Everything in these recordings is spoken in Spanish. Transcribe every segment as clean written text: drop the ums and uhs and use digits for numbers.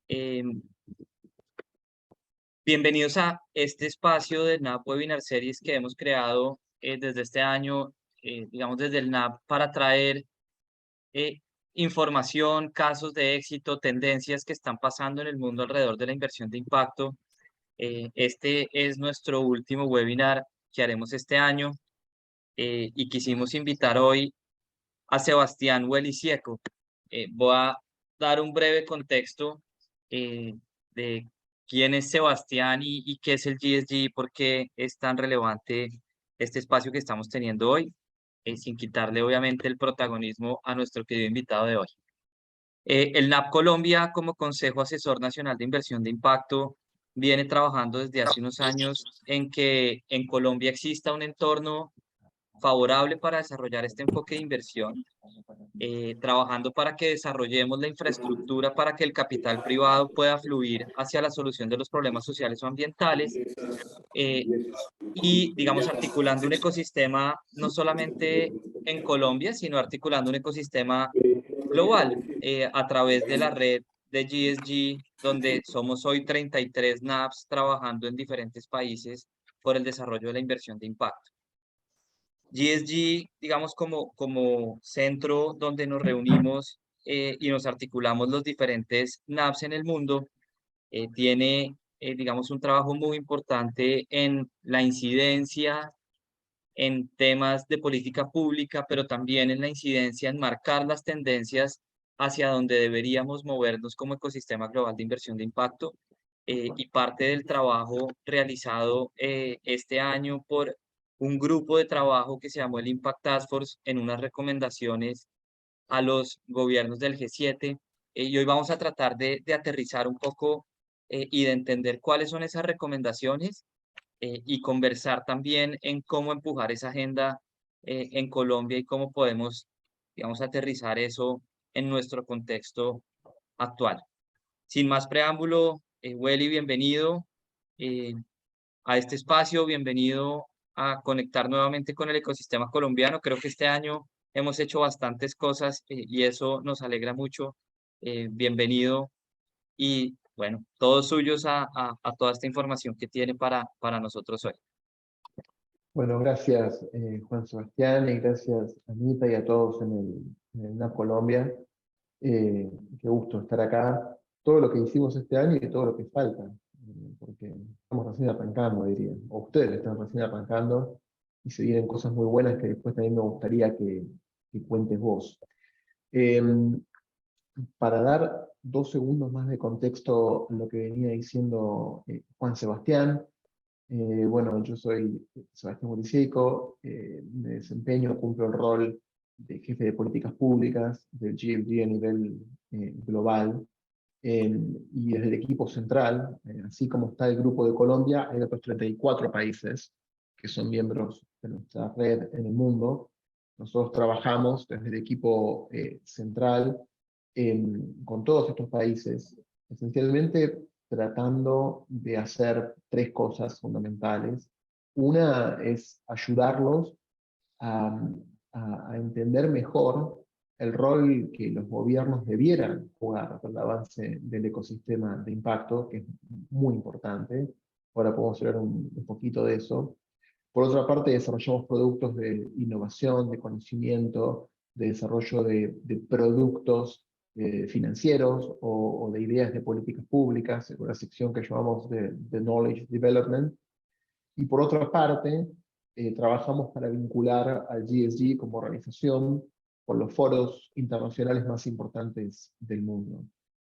Eh, Bienvenidos a este espacio del NAP Webinar Series que hemos creado desde este año, digamos desde el NAP, para traer eh, información, casos de éxito, tendencias que están pasando en el mundo alrededor de la inversión de impacto. Este es nuestro último webinar que haremos este año y quisimos invitar hoy a Sebastián Huelicieco. Voy a dar un breve contexto de quién es Sebastián y qué es el GSG, por qué es tan relevante este espacio que estamos teniendo hoy, sin quitarle obviamente el protagonismo a nuestro querido invitado de hoy. El NAP Colombia, como Consejo Asesor Nacional de Inversión de Impacto, viene trabajando desde hace unos años en que en Colombia exista un entorno favorable para desarrollar este enfoque de inversión, trabajando para que desarrollemos la infraestructura para que el capital privado pueda fluir hacia la solución de los problemas sociales o ambientales, eh, y, digamos, articulando un ecosistema no solamente en Colombia, sino articulando un ecosistema global a través de la red de GSG, donde somos hoy 33 NAPs trabajando en diferentes países por el desarrollo de la inversión de impacto. GSG, digamos, como centro donde nos reunimos y nos articulamos los diferentes NAPs en el mundo, tiene, digamos, un trabajo muy importante en la incidencia en temas de política pública, pero también en la incidencia en marcar las tendencias hacia donde deberíamos movernos como ecosistema global de inversión de impacto. Y parte del trabajo realizado este año por un grupo de trabajo que se llamó el Impact Task Force en unas recomendaciones a los gobiernos del G7. Y hoy vamos a tratar de aterrizar un poco y de entender cuáles son esas recomendaciones y conversar también en cómo empujar esa agenda en Colombia y cómo podemos, digamos, aterrizar eso en nuestro contexto actual. Sin más preámbulo, Welly, bienvenido eh, a este espacio, bienvenido a conectar nuevamente con el ecosistema colombiano. Creo que este año hemos hecho bastantes cosas y eso nos alegra mucho. Bienvenido y bueno, todos suyos a toda esta información que tiene para nosotros hoy. Bueno, gracias Juan Sebastián, y gracias a Anita y a todos en el NAP Colombia. Qué gusto estar acá. Todo lo que hicimos este año y todo lo que falta, porque estamos recién arrancando, diría. O ustedes están recién arrancando y se vienen cosas muy buenas que después también me gustaría que cuentes vos. Eh, para dar 2 segundos más de contexto a lo que venía diciendo Juan Sebastián. Bueno, yo soy Sebastián Huelicieco, me desempeño, cumplo el rol de jefe de políticas públicas del GFG a nivel global, y desde el equipo central, así como está el Grupo de Colombia, hay otros 34 países que son miembros de nuestra red en el mundo. Nosotros trabajamos desde el equipo central con todos estos países, esencialmente tratando de hacer 3 cosas fundamentales. Una es ayudarlos a, a entender mejor el rol que los gobiernos debieran jugar para el avance del ecosistema de impacto, que es muy importante. Ahora podemos hablar un poquito de eso. Por otra parte, desarrollamos productos de innovación, de conocimiento, de desarrollo de productos financieros o de ideas de políticas públicas, en una sección que llamamos de Knowledge Development. Y por otra parte, trabajamos para vincular al GSG como organización con los foros internacionales más importantes del mundo.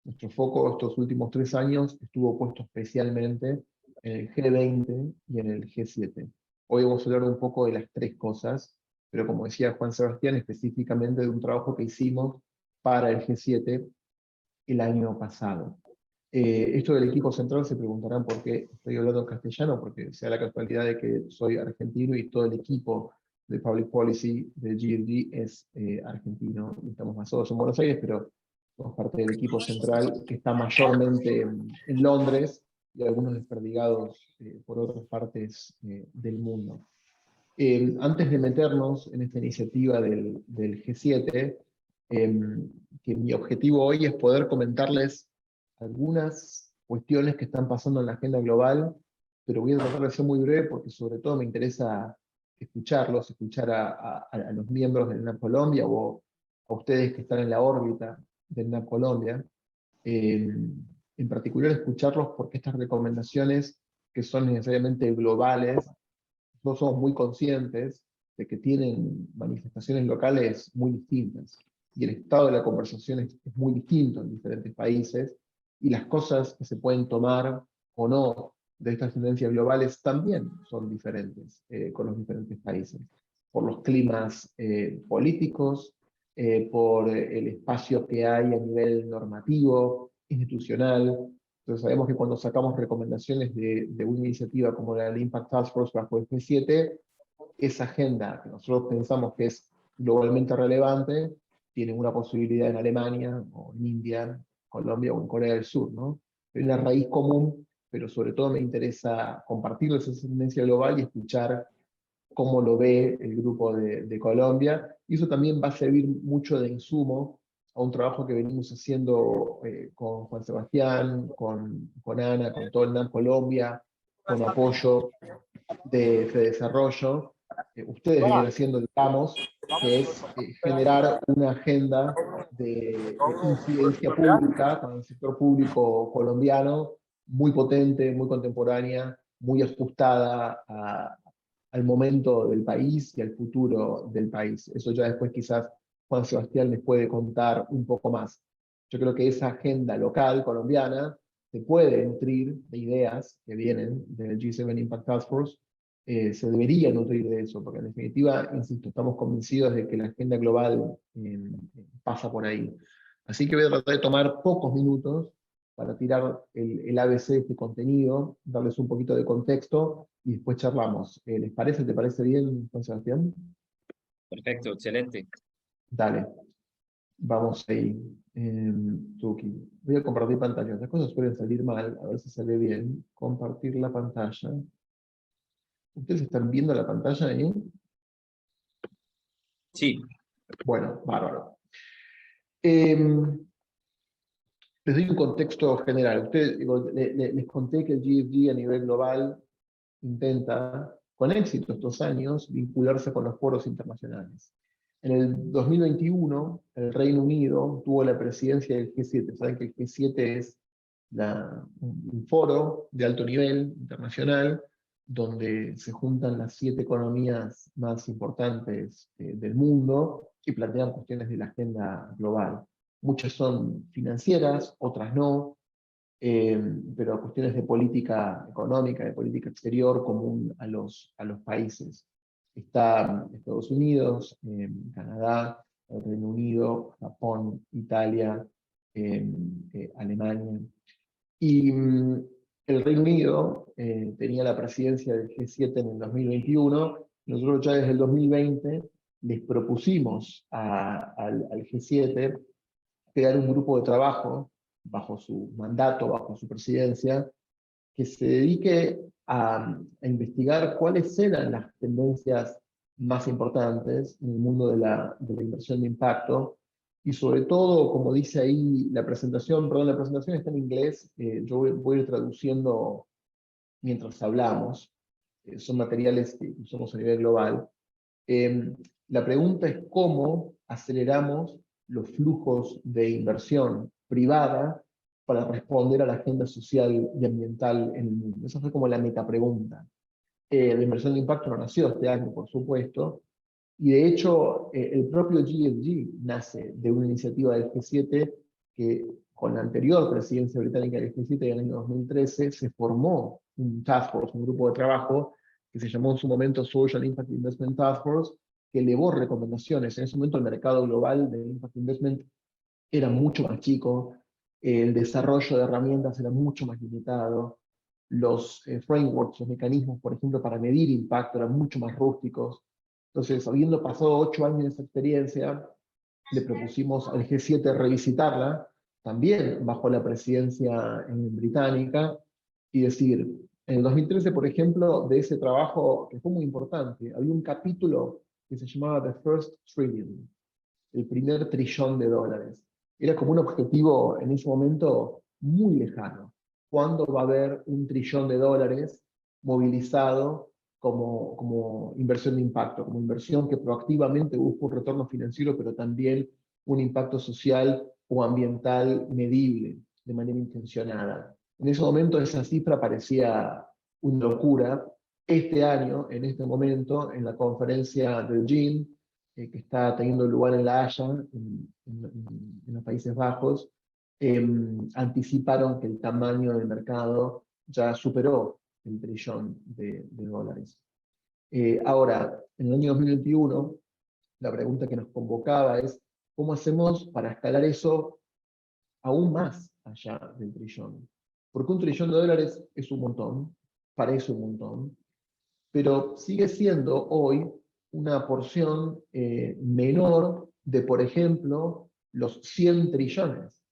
Nuestro foco estos últimos 3 años estuvo puesto especialmente en el G20 y en el G7. Hoy vamos a hablar un poco de las 3 cosas, pero como decía Juan Sebastián, específicamente de un trabajo que hicimos para el G7 el año pasado. Esto del equipo central se preguntarán por qué estoy hablando en castellano, porque sea la casualidad de que soy argentino y todo el equipo de Public Policy de GFG es argentino. Estamos basados en Buenos Aires, pero somos parte del equipo central que está mayormente en Londres y algunos desperdigados por otras partes del mundo. Antes de meternos en esta iniciativa del G7, que mi objetivo hoy es poder comentarles algunas cuestiones que están pasando en la agenda global, pero voy a tratar de ser muy breve porque sobre todo me interesa escucharlos, escuchar a los miembros del NAP Colombia o a ustedes que están en la órbita del NAP Colombia. En particular escucharlos porque estas recomendaciones que son necesariamente globales, no somos muy conscientes de que tienen manifestaciones locales muy distintas. Y el estado de la conversación es muy distinto en diferentes países, y las cosas que se pueden tomar o no de estas tendencias globales también son diferentes con los diferentes países, por los climas políticos, por el espacio que hay a nivel normativo, institucional. Entonces sabemos que cuando sacamos recomendaciones de una iniciativa como la del Impact Task Force bajo el G7, esa agenda que nosotros pensamos que es globalmente relevante, tiene una posibilidad en Alemania, o en India, Colombia o en Corea del Sur, ¿no? Hay una raíz común, pero sobre todo me interesa compartir esa tendencia global y escuchar cómo lo ve el grupo de Colombia, y eso también va a servir mucho de insumo a un trabajo que venimos haciendo con Juan Sebastián, con Ana, con todo el NAM Colombia, con apoyo de Desarrollo. Ustedes vienen haciendo, digamos, que es generar una agenda de incidencia pública con el sector público colombiano, muy potente, muy contemporánea, muy ajustada al momento del país y al futuro del país. Eso ya después quizás Juan Sebastián les puede contar un poco más. Yo creo que esa agenda local colombiana se puede nutrir de ideas que vienen del G7 Impact Task Force, se debería nutrir de eso, porque en definitiva, insisto, estamos convencidos de que la agenda global pasa por ahí. Así que voy a tratar de tomar pocos minutos para tirar el ABC de este contenido, darles un poquito de contexto y después charlamos. ¿Les parece? ¿Te parece bien, Juan Sebastián? Perfecto, excelente. Dale, vamos ahí. Tuki. Voy a compartir pantalla. Las cosas suelen salir mal, a ver si sale bien. Compartir la pantalla. ¿Ustedes están viendo la pantalla ahí? Sí, Bueno, bárbaro. Les doy un contexto general. Ustedes, digo, les conté que el GFG a nivel global intenta, con éxito estos años, vincularse con los foros internacionales. En el 2021, el Reino Unido tuvo la presidencia del G7. Saben que el G7 es un foro de alto nivel internacional donde se juntan las 7 economías más importantes del mundo y plantean cuestiones de la agenda global. Muchas son financieras, otras no, pero cuestiones de política económica, de política exterior común a los países. Está Estados Unidos, Canadá, el Reino Unido, Japón, Italia, Alemania. Y el Reino Unido tenía la presidencia del G7 en el 2021. Nosotros ya desde el 2020 les propusimos al G7 crear un grupo de trabajo bajo su mandato, bajo su presidencia, que se dedique a investigar cuáles eran las tendencias más importantes en el mundo de la inversión de impacto, y sobre todo, como dice ahí la presentación, perdón, la presentación está en inglés, yo voy a ir traduciendo mientras hablamos, son materiales que usamos a nivel global. La pregunta es cómo aceleramos los flujos de inversión privada para responder a la agenda social y ambiental en el mundo. Esa fue como la metapregunta. La inversión de impacto no nació este año, por supuesto, y de hecho el propio GFG nace de una iniciativa del G7 que con la anterior presidencia británica del G7 en el año 2013 se formó un task force, un grupo de trabajo que se llamó en su momento Social Impact Investment Task Force, que elevó recomendaciones. En ese momento el mercado global de Impact Investment era mucho más chico, el desarrollo de herramientas era mucho más limitado, los frameworks, los mecanismos, por ejemplo, para medir impacto eran mucho más rústicos. Entonces, habiendo pasado 8 años de esa experiencia, le propusimos al G7 revisitarla, también bajo la presidencia británica, y decir, en el 2013, por ejemplo, de ese trabajo, que fue muy importante, había un capítulo que se llamaba The First Trillion, el primer trillón de dólares. Era como un objetivo en ese momento muy lejano. ¿Cuándo va a haber $1 trillón movilizado como inversión de impacto, como inversión que proactivamente busca un retorno financiero, pero también un impacto social o ambiental medible, de manera intencionada? En ese momento esa cifra parecía una locura. Este año, en este momento, en la conferencia del GIN, que está teniendo lugar en La Haya, en los Países Bajos, anticiparon que el tamaño del mercado ya superó el $1 trillón. Ahora, en el año 2021, la pregunta que nos convocaba es, ¿cómo hacemos para escalar eso aún más allá del $1 trillón? Porque $1 trillón es un montón, parece un montón, pero sigue siendo hoy una porción menor de, por ejemplo, los $100 trillones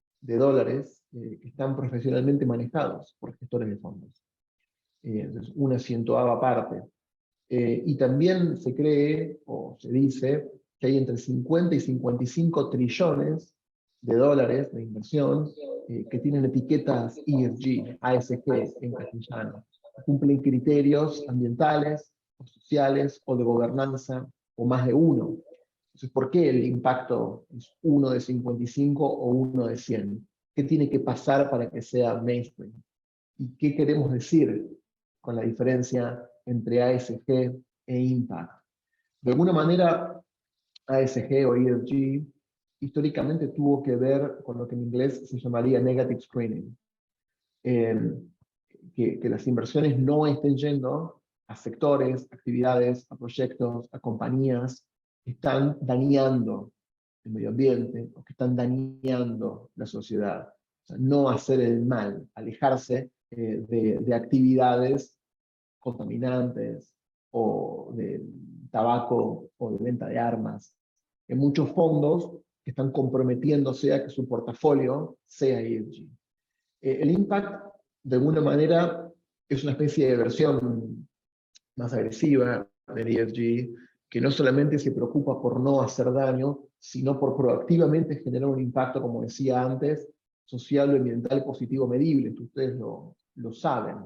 que están profesionalmente manejados por gestores de fondos. Entonces, una 100ª parte. Y también se cree, o se dice, que hay entre 50 y 55 trillones de dólares de inversión que tienen etiquetas ESG, ASG en castellano. Cumplen criterios ambientales, o sociales, o de gobernanza, o más de uno. Entonces, ¿por qué el impacto es uno de 55 o uno de 100? ¿Qué tiene que pasar para que sea mainstream? ¿Y qué queremos decir con la diferencia entre ASG e Impact? De alguna manera, ASG o ESG históricamente tuvo que ver con lo que en inglés se llamaría negative screening. Que las inversiones no estén yendo a sectores, actividades, a proyectos, a compañías que están dañando el medio ambiente o que están dañando la sociedad. O sea, no hacer el mal, alejarse de actividades contaminantes o de tabaco o de venta de armas. Hay muchos fondos que están comprometiéndose a que su portafolio sea ESG. El impact, de alguna manera, es una especie de versión más agresiva del ESG, que no solamente se preocupa por no hacer daño, sino por proactivamente generar un impacto, como decía antes, social y ambiental positivo medible, que ustedes lo saben.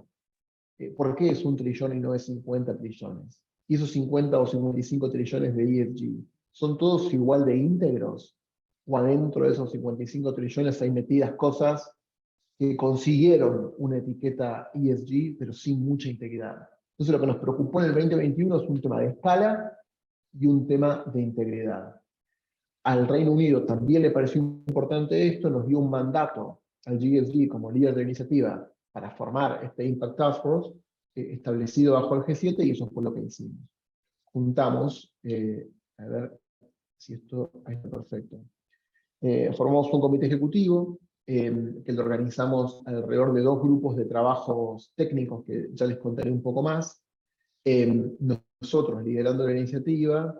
¿Por qué es $1 trillón y no es 50 trillones? Y esos 50 o 55 trillones de ESG, ¿son todos igual de íntegros? ¿O adentro de esos 55 trillones hay metidas cosas que consiguieron una etiqueta ESG, pero sin mucha integridad? Entonces lo que nos preocupó en el 2021 es un tema de escala y un tema de integridad. Al Reino Unido también le pareció importante esto, nos dio un mandato al GSG como líder de iniciativa para formar este Impact Task Force establecido bajo el G7, y eso fue lo que hicimos. Juntamos, a ver si esto ahí está perfecto. Formamos un comité ejecutivo que lo organizamos alrededor de 2 grupos de trabajos técnicos que ya les contaré un poco más. Nosotros, liderando la iniciativa,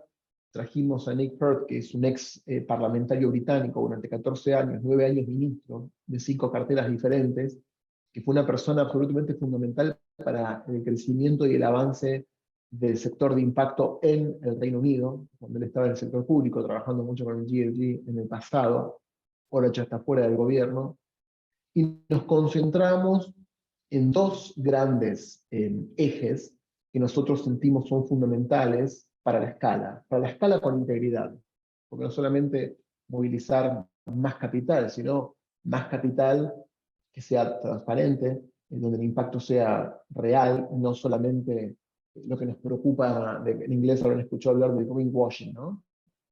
trajimos a Nick Firth, que es un ex parlamentario británico durante 14 años, 9 años ministro, de 5 carteras diferentes, que fue una persona absolutamente fundamental para el crecimiento y el avance del sector de impacto en el Reino Unido, cuando él estaba en el sector público, trabajando mucho con el GLG en el pasado, ahora ya está fuera del gobierno, y nos concentramos en 2 grandes ejes que nosotros sentimos son fundamentales para la escala con integridad, porque no solamente movilizar más capital, sino más capital que sea transparente, en donde el impacto sea real, no solamente lo que nos preocupa, en inglés habrán escuchado hablar de greenwashing, ¿no? O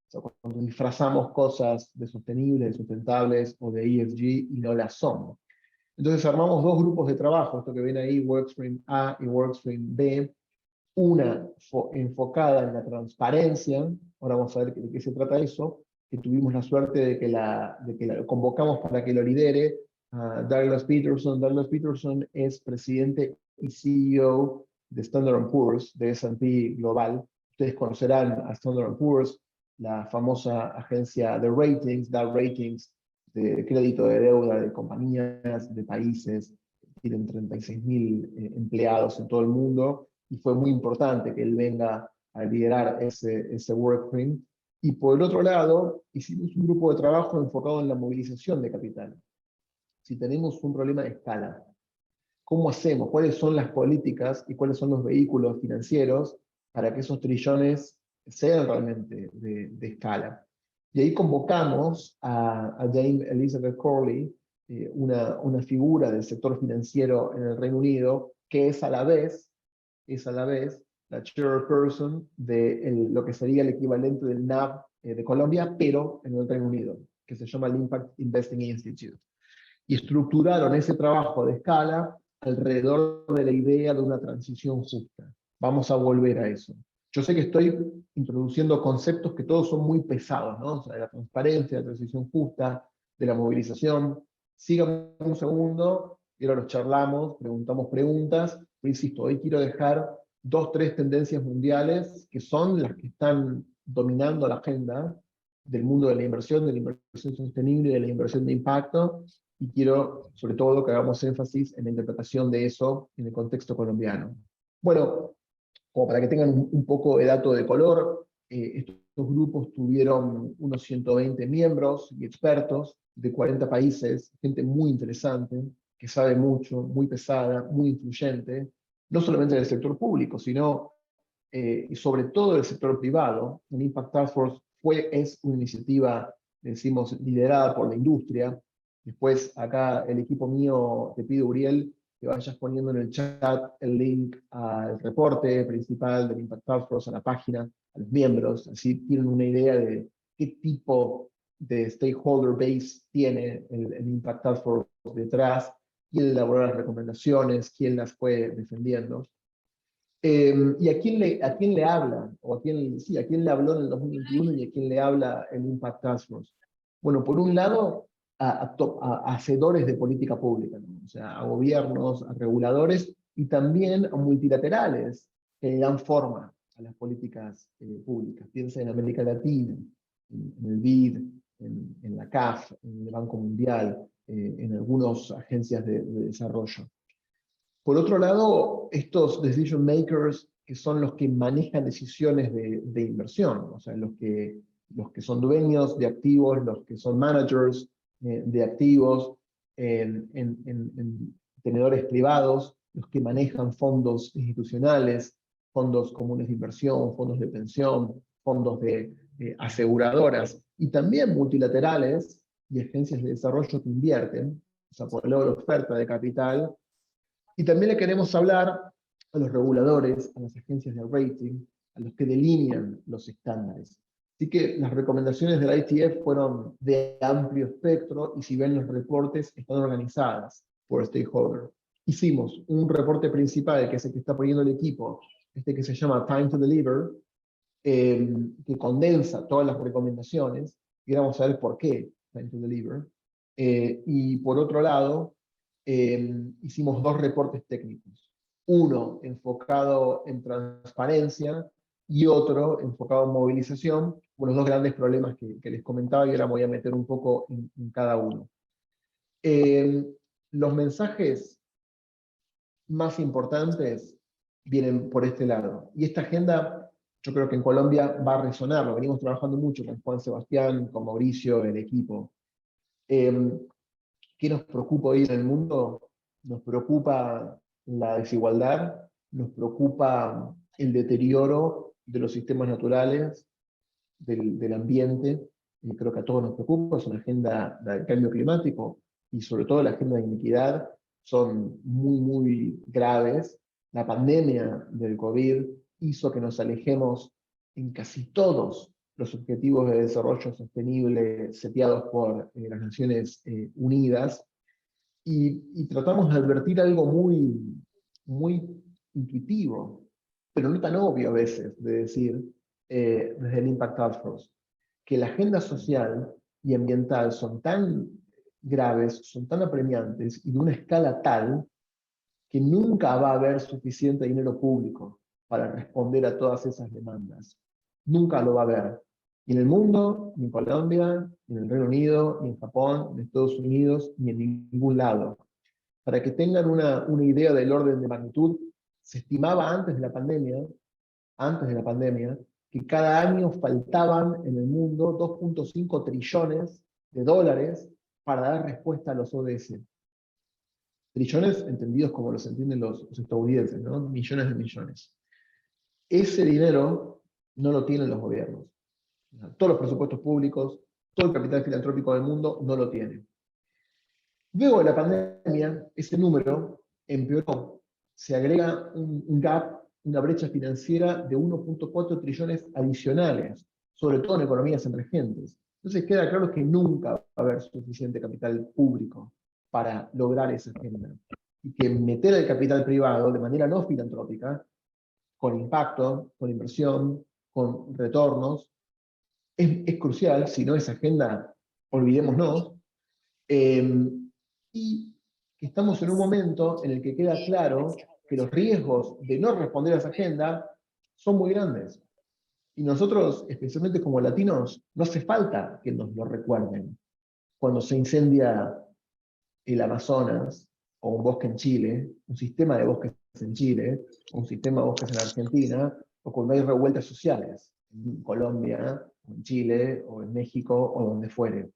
sea, cuando disfrazamos cosas de sostenibles, de sustentables o de ESG y no las son. Entonces armamos 2 grupos de trabajo, esto que ven ahí, Workstream A y Workstream B, una enfocada en la transparencia. Ahora vamos a ver de qué se trata eso, que tuvimos la suerte de que la convocamos para que lo lidere Douglas Peterson. Douglas Peterson es presidente y CEO de Standard & Poor's, de S&P Global. Ustedes conocerán a Standard & Poor's, la famosa agencia de ratings, da ratings de crédito de deuda de compañías, de países. Tienen 36.000 empleados en todo el mundo, y fue muy importante que él venga a liderar ese workstream. Y por el otro lado, hicimos un grupo de trabajo enfocado en la movilización de capital. si tenemos un problema de escala. ¿Cómo hacemos? ¿Cuáles son las políticas y cuáles son los vehículos financieros para que esos trillones sean realmente de escala? Y ahí convocamos a Dame Elizabeth Corley, una figura del sector financiero en el Reino Unido, que es a la vez la chairperson de lo que sería el equivalente del NAB de Colombia, pero en el Reino Unido, que se llama el Impact Investing Institute. Y estructuraron ese trabajo de escala alrededor de la idea de una transición justa. Vamos a volver a eso. Yo sé que estoy introduciendo conceptos que todos son muy pesados, ¿no? O sea, de la transparencia, de la transición justa, de la movilización. Síganme un segundo, y ahora los charlamos, preguntamos preguntas, pero insisto, hoy quiero dejar 2, 3 tendencias mundiales que son las que están dominando la agenda del mundo de la inversión sostenible y de la inversión de impacto, y quiero, sobre todo, que hagamos énfasis en la interpretación de eso en el contexto colombiano. Bueno, como para que tengan un poco de dato de color, estos grupos tuvieron unos 120 miembros y expertos de 40 países, gente muy interesante, que sabe mucho, muy pesada, muy influyente, no solamente del sector público, sino y sobre todo del sector privado. El Impact Task Force es una iniciativa, decimos, liderada por la industria. Después, acá el equipo mío te pide, Uriel, que vayas poniendo en el chat el link al reporte principal del Impact Task Force, a la página, a los miembros, así tienen una idea de qué tipo de stakeholder base tiene el Impact Task Force detrás, quién elabora las recomendaciones, quién las fue defendiendo. ¿Y a quién le habla? O a quién le habló en el 2021 y a quién le habla el Impact Task Force? Bueno, por un lado, a hacedores de política pública, ¿no? O sea, a gobiernos, a reguladores y también a multilaterales que le dan forma a las políticas públicas. Piensa en América Latina, en el BID, en la CAF, en el Banco Mundial, en algunas agencias de desarrollo. Por otro lado, estos decision makers, que son los que manejan decisiones de inversión, o sea, los que son dueños de activos, los que son managers de activos en tenedores privados, los que manejan fondos institucionales, fondos comunes de inversión, fondos de pensión, fondos de aseguradoras, y también multilaterales y agencias de desarrollo que invierten, o sea, por el lado de la oferta de capital. Y también le queremos hablar a los reguladores, a las agencias de rating, a los que delinean los estándares. Así que las recomendaciones del ITF fueron de amplio espectro, y si ven los reportes, están organizadas por stakeholder. Hicimos un reporte principal, que es el que está poniendo el equipo, que se llama Time to Deliver, que condensa todas las recomendaciones, y vamos a ver por qué Time to Deliver. Y por otro lado, hicimos 2 reportes técnicos. Uno enfocado en transparencia y otro enfocado en movilización, con los 2 grandes problemas que les comentaba, y ahora me voy a meter un poco en cada uno. Los mensajes más importantes vienen por este lado. Y esta agenda, yo creo que en Colombia va a resonar, lo venimos trabajando mucho con Juan Sebastián, con Mauricio, el equipo. ¿Qué nos preocupa hoy en el mundo? Nos preocupa la desigualdad, nos preocupa el deterioro de los sistemas naturales, del ambiente, y creo que a todos nos preocupa. Es una agenda del cambio climático, y sobre todo la agenda de inequidad, son muy, muy graves. La pandemia del COVID hizo que nos alejemos en casi todos los objetivos de desarrollo sostenible seteados por las Naciones Unidas, y tratamos de advertir algo muy, muy intuitivo, pero no tan obvio a veces, de decir, desde el Impact Task Force, que la agenda social y ambiental son tan graves, son tan apremiantes y de una escala tal que nunca va a haber suficiente dinero público para responder a todas esas demandas. Nunca lo va a haber. Ni en el mundo, ni en Colombia, ni en el Reino Unido, ni en Japón, ni en Estados Unidos, ni en ningún lado. Para que tengan una idea del orden de magnitud, se estimaba antes de la pandemia, que cada año faltaban en el mundo 2.5 trillones de dólares para dar respuesta a los ODS. Trillones entendidos como los entienden los estadounidenses, ¿no? Millones de millones. Ese dinero no lo tienen los gobiernos. Todos los presupuestos públicos, todo el capital filantrópico del mundo no lo tiene. Luego de la pandemia, ese número empeoró. Se agrega un gap, una brecha financiera de 1.4 trillones adicionales, sobre todo en economías emergentes. Entonces queda claro que nunca va a haber suficiente capital público para lograr esa agenda. Y que meter el capital privado de manera no filantrópica, con impacto, con inversión, con retornos, es crucial. Si no, esa agenda, olvidémonos. Y que estamos en un momento en el que queda claro que los riesgos de no responder a esa agenda son muy grandes. Y nosotros, especialmente como latinos, no hace falta que nos lo recuerden. Cuando se incendia el Amazonas, o un bosque en Chile, un sistema de bosques en Chile, o un sistema de bosques en Argentina, o cuando hay revueltas sociales en Colombia, o en Chile, o en México, o donde fuere.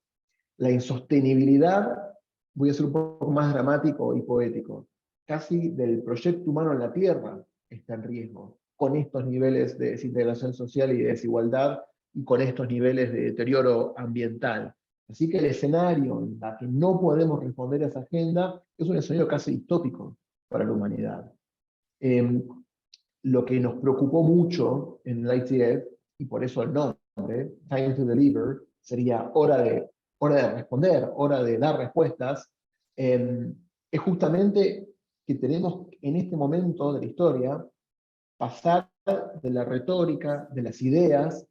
La insostenibilidad, voy a ser un poco más dramático y poético, casi del proyecto humano en la Tierra está en riesgo, con estos niveles de desintegración social y de desigualdad, y con estos niveles de deterioro ambiental. Así que el escenario en el que no podemos responder a esa agenda es un escenario casi distópico para la humanidad. Lo que nos preocupó mucho en el ITF, y por eso el nombre, Time to Deliver, sería hora de responder, hora de dar respuestas, es justamente que tenemos en este momento de la historia pasar de la retórica, de las ideas,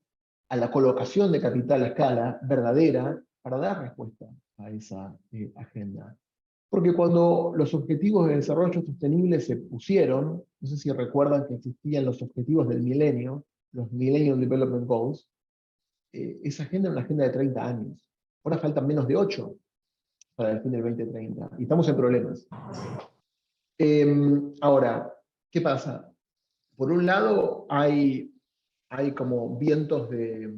a la colocación de capital a escala verdadera para dar respuesta a esa agenda. Porque cuando los objetivos de desarrollo sostenible se pusieron, no sé si recuerdan que existían los objetivos del milenio, los Millennium Development Goals, esa agenda era una agenda de 30 años. Ahora faltan menos de 8 para el fin del 2030. Y estamos en problemas. Ahora, ¿qué pasa? Por un lado, hay como vientos de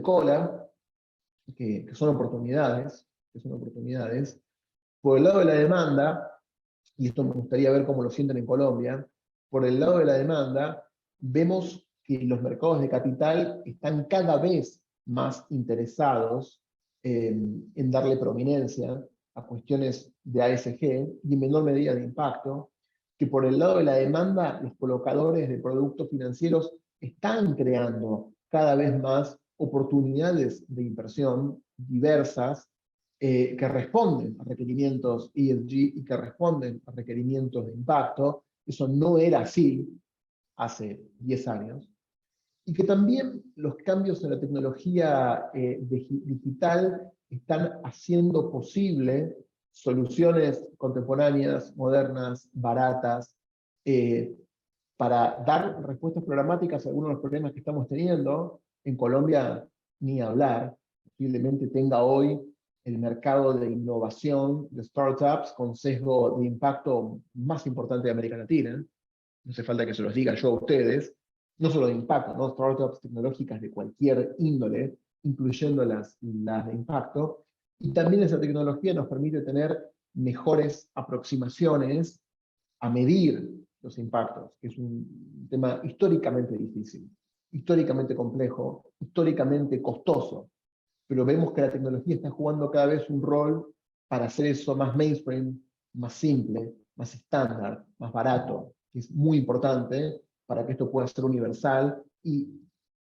cola, que son oportunidades, Por el lado de la demanda, y esto me gustaría ver cómo lo sienten en Colombia, por el lado de la demanda, vemos que los mercados de capital están cada vez más interesados en darle prominencia a cuestiones de ASG y en menor medida de impacto, que por el lado de la demanda, los colocadores de productos financieros están creando cada vez más oportunidades de inversión diversas que responden a requerimientos ESG y que responden a requerimientos de impacto. Eso no era así hace 10 años. Y que también los cambios en la tecnología digital están haciendo posible soluciones contemporáneas, modernas, baratas, para dar respuestas programáticas a algunos de los problemas que estamos teniendo. En Colombia, ni hablar, posiblemente tenga hoy el mercado de innovación de startups con sesgo de impacto más importante de América Latina. No hace falta que se los diga yo a ustedes. No solo de impacto, ¿no? Startups tecnológicas de cualquier índole, incluyendo las de impacto. Y también esa tecnología nos permite tener mejores aproximaciones a medir los impactos, que es un tema históricamente difícil, históricamente complejo, históricamente costoso. Pero vemos que la tecnología está jugando cada vez un rol para hacer eso más mainstream, más simple, más estándar, más barato, que es muy importante para que esto pueda ser universal y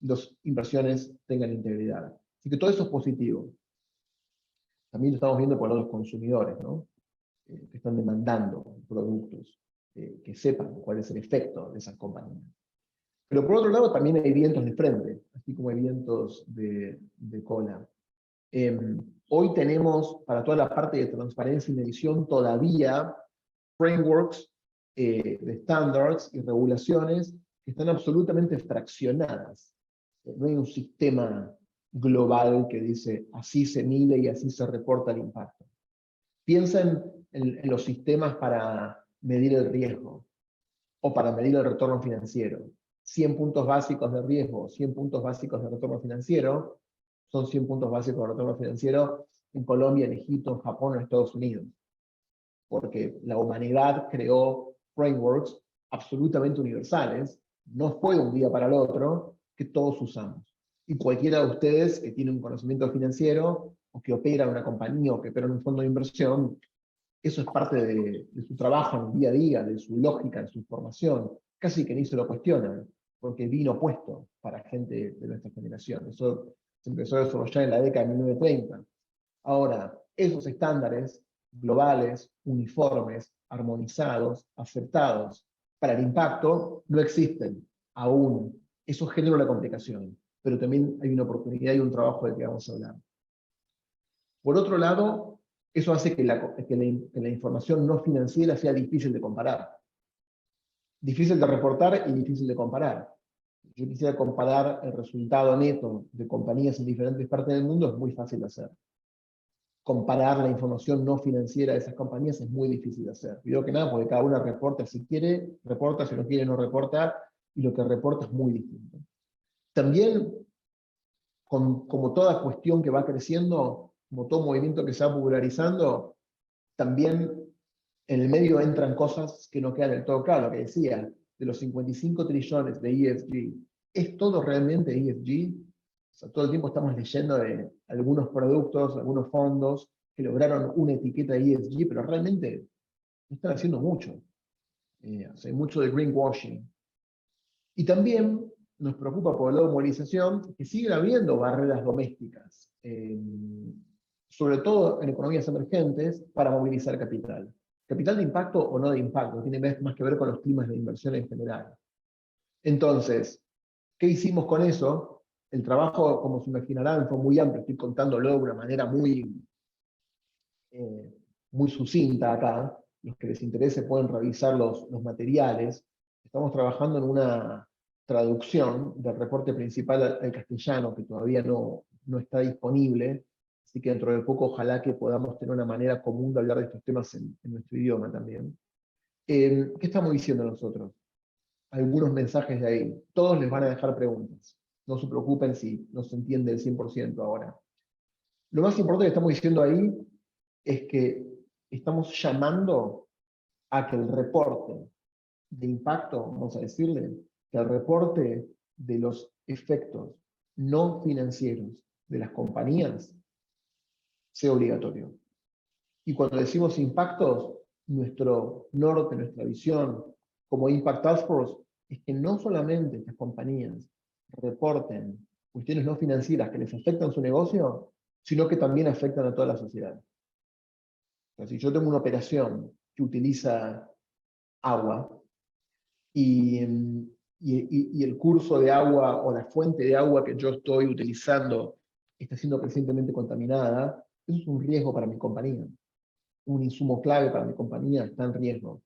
las inversiones tengan integridad. Así que todo eso es positivo. También lo estamos viendo por los consumidores, ¿no? Que están demandando productos, que sepan cuál es el efecto de esas compañías. Pero por otro lado también hay vientos de frente, así como hay vientos de cola. Hoy tenemos para toda la parte de transparencia y medición todavía frameworks de estándares y regulaciones que están absolutamente fraccionadas. No hay un sistema global que dice así se mide y así se reporta el impacto. Piensen en los sistemas para medir el riesgo o para medir el retorno financiero. 100 puntos básicos de riesgo, 100 puntos básicos de retorno financiero, son 100 puntos básicos de retorno financiero en Colombia, en Egipto, en Japón o en Estados Unidos. porque la humanidad creó frameworks absolutamente universales, no fue de un día para el otro que todos usamos. Y cualquiera de ustedes que tiene un conocimiento financiero, o que opera una compañía, o que opera en un fondo de inversión, eso es parte de su trabajo en el día a día, de su lógica, de su formación. Casi que ni se lo cuestionan, porque vino puesto para gente de nuestra generación. Eso se empezó a desarrollar en la década de 1930. Ahora, esos estándares globales, uniformes, armonizados, aceptados para el impacto, no existen aún. Eso genera una complicación, pero también hay una oportunidad y un trabajo del que vamos a hablar. Por otro lado, eso hace que la información no financiera sea difícil de comparar. Difícil de reportar y difícil de comparar. Yo quisiera comparar el resultado neto de compañías en diferentes partes del mundo, es muy fácil de hacer. Comparar la información no financiera de esas compañías es muy difícil de hacer. Primero que nada, porque cada una reporta si quiere, reporta, si no quiere, no reporta, y lo que reporta es muy distinto. También, como toda cuestión que va creciendo, como todo movimiento que se va popularizando, también en el medio entran cosas que no quedan del todo claras. Lo que decía, de los 55 trillones de ESG, ¿es todo realmente ESG? O sea, todo el tiempo estamos leyendo de algunos productos, algunos fondos que lograron una etiqueta ESG, pero realmente no están haciendo mucho. O sea, hay mucho de greenwashing. Y también nos preocupa por el lado de movilización que sigue habiendo barreras domésticas, sobre todo en economías emergentes, para movilizar capital. Capital de impacto o no de impacto, tiene más que ver con los climas de inversión en general. Entonces, ¿qué hicimos con eso? El trabajo, como se imaginarán, fue muy amplio, estoy contándolo de una manera muy sucinta acá. Los que les interese pueden revisar los materiales. Estamos trabajando en una traducción del reporte principal al castellano, que todavía no está disponible, así que dentro de poco ojalá que podamos tener una manera común de hablar de estos temas en nuestro idioma también. ¿Qué estamos diciendo nosotros? Algunos mensajes de ahí. Todos les van a dejar preguntas. No se preocupen si no se entiende el 100% ahora. Lo más importante que estamos diciendo ahí es que estamos llamando a que el reporte de impacto, vamos a decirle, que el reporte de los efectos no financieros de las compañías sea obligatorio. Y cuando decimos impactos, nuestro norte, nuestra visión como Impact Task Force es que no solamente estas compañías reporten cuestiones no financieras que les afectan su negocio, sino que también afectan a toda la sociedad. O sea, si yo tengo una operación que utiliza agua y el curso de agua o la fuente de agua que yo estoy utilizando está siendo crecientemente contaminada, eso es un riesgo para mi compañía. Un insumo clave para mi compañía está en riesgo.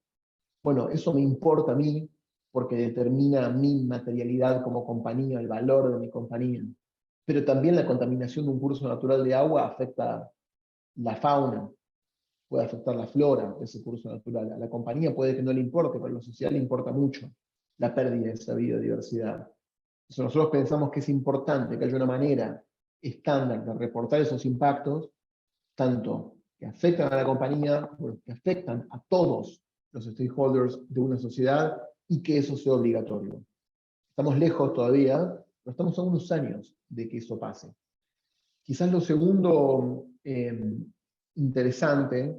Bueno, eso me importa a mí porque determina mi materialidad como compañía, el valor de mi compañía. Pero también la contaminación de un curso natural de agua afecta la fauna, puede afectar la flora de ese curso natural. A la compañía puede que no le importe, pero a la sociedad le importa mucho la pérdida de esa biodiversidad. Entonces nosotros pensamos que es importante que haya una manera estándar de reportar esos impactos, tanto que afectan a la compañía, como que afectan a todos los stakeholders de una sociedad, y que eso sea obligatorio. Estamos lejos todavía, pero estamos a unos años de que eso pase. Quizás lo segundo interesante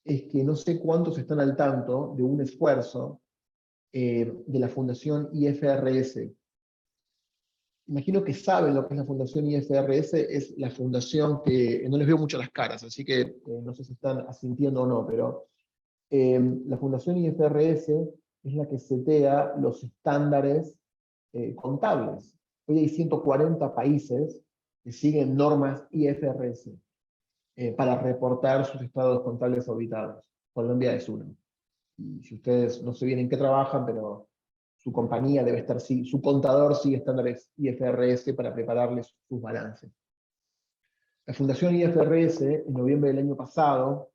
es que no sé cuántos están al tanto de un esfuerzo de la Fundación IFRS. Imagino que saben lo que es la Fundación IFRS, es la fundación que, no les veo mucho las caras, así que no sé si están asintiendo o no, pero la Fundación IFRS es la que setea los estándares contables. Hoy hay 140 países que siguen normas IFRS para reportar sus estados contables auditados. Colombia es uno. Y si ustedes no sé bien en qué trabajan, pero su compañía debe estar, su contador sigue estándares IFRS para prepararles sus balances. La Fundación IFRS, en noviembre del año pasado,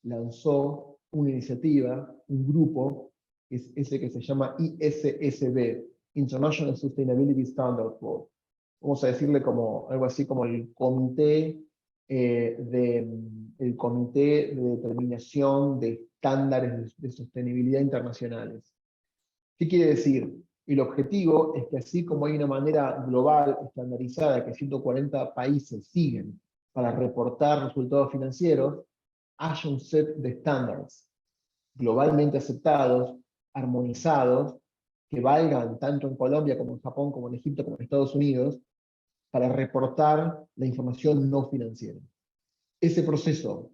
lanzó una iniciativa, un grupo, que es ese que se llama ISSB, International Sustainability Standard Board. Vamos a decirle como algo así como el Comité del Comité de Determinación de Estándares de Sostenibilidad Internacionales. ¿Qué quiere decir? El objetivo es que así como hay una manera global, estandarizada, que 140 países siguen para reportar resultados financieros, haya un set de estándares globalmente aceptados, armonizados, que valgan tanto en Colombia como en Japón, como en Egipto, como en Estados Unidos, para reportar la información no financiera. Ese proceso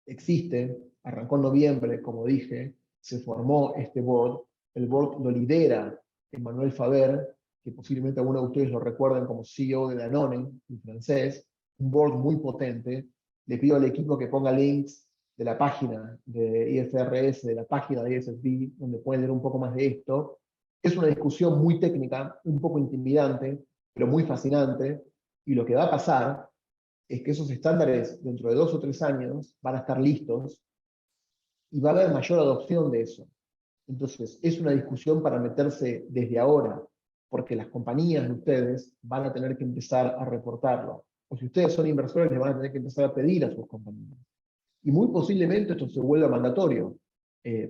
existe, arrancó en noviembre, como dije, se formó este board, el board lo lidera Emmanuel Faber, que posiblemente algunos de ustedes lo recuerden como CEO de Danone, en francés, un board muy potente. Le pido al equipo que ponga links de la página de IFRS, de la página de ISSB, donde pueden leer un poco más de esto. Es una discusión muy técnica, un poco intimidante, pero muy fascinante, y lo que va a pasar es que esos estándares dentro de 2 o 3 años van a estar listos y va a haber mayor adopción de eso. Entonces, es una discusión para meterse desde ahora, porque las compañías de ustedes van a tener que empezar a reportarlo. O si ustedes son inversores, les van a tener que empezar a pedir a sus compañías. Y muy posiblemente esto se vuelva mandatorio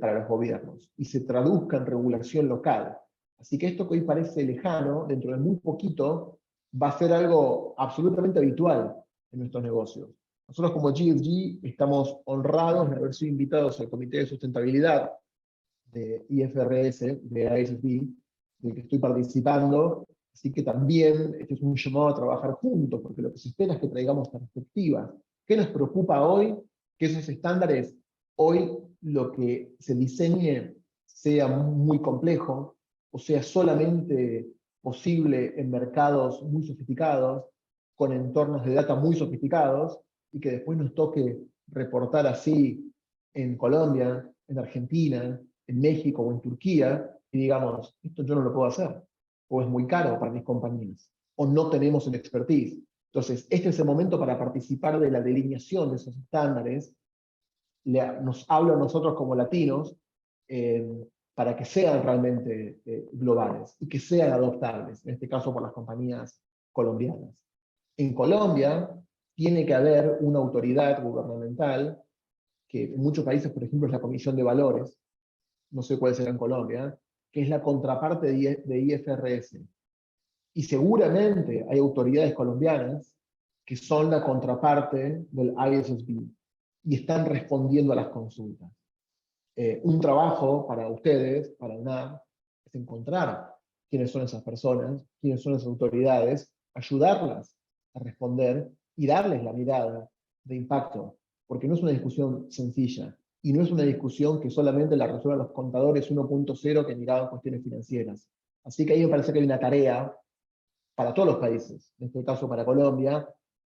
para los gobiernos y se traduzca en regulación local. Así que esto que hoy parece lejano, dentro de muy poquito, va a ser algo absolutamente habitual en nuestros negocios. Nosotros como GSG estamos honrados de haber sido invitados al Comité de Sustentabilidad de IFRS, de ISSB, del que estoy participando, así que también este es un llamado a trabajar juntos, porque lo que se espera es que traigamos perspectivas. ¿Qué nos preocupa hoy? Que esos estándares, hoy lo que se diseñe sea muy complejo, o sea solamente posible en mercados muy sofisticados, con entornos de data muy sofisticados, y que después nos toque reportar así en Colombia, en Argentina, en México o en Turquía, y digamos, esto yo no lo puedo hacer, o es muy caro para mis compañías, o no tenemos el expertise. Entonces, este es el momento para participar de la delineación de esos estándares, nos habla a nosotros como latinos, para que sean realmente globales y que sean adoptables, en este caso por las compañías colombianas. En Colombia tiene que haber una autoridad gubernamental, que en muchos países, por ejemplo, es la Comisión de Valores, no sé cuál será en Colombia, que es la contraparte de IFRS. Y seguramente hay autoridades colombianas que son la contraparte del ISSB y están respondiendo a las consultas. Un trabajo para ustedes, para UNAM, es encontrar quiénes son esas personas, quiénes son esas autoridades, ayudarlas a responder y darles la mirada de impacto, porque no es una discusión sencilla y no es una discusión que solamente la resuelvan los contadores 1.0 que miraban cuestiones financieras. Así que ahí me parece que hay una tarea para todos los países, en este caso para Colombia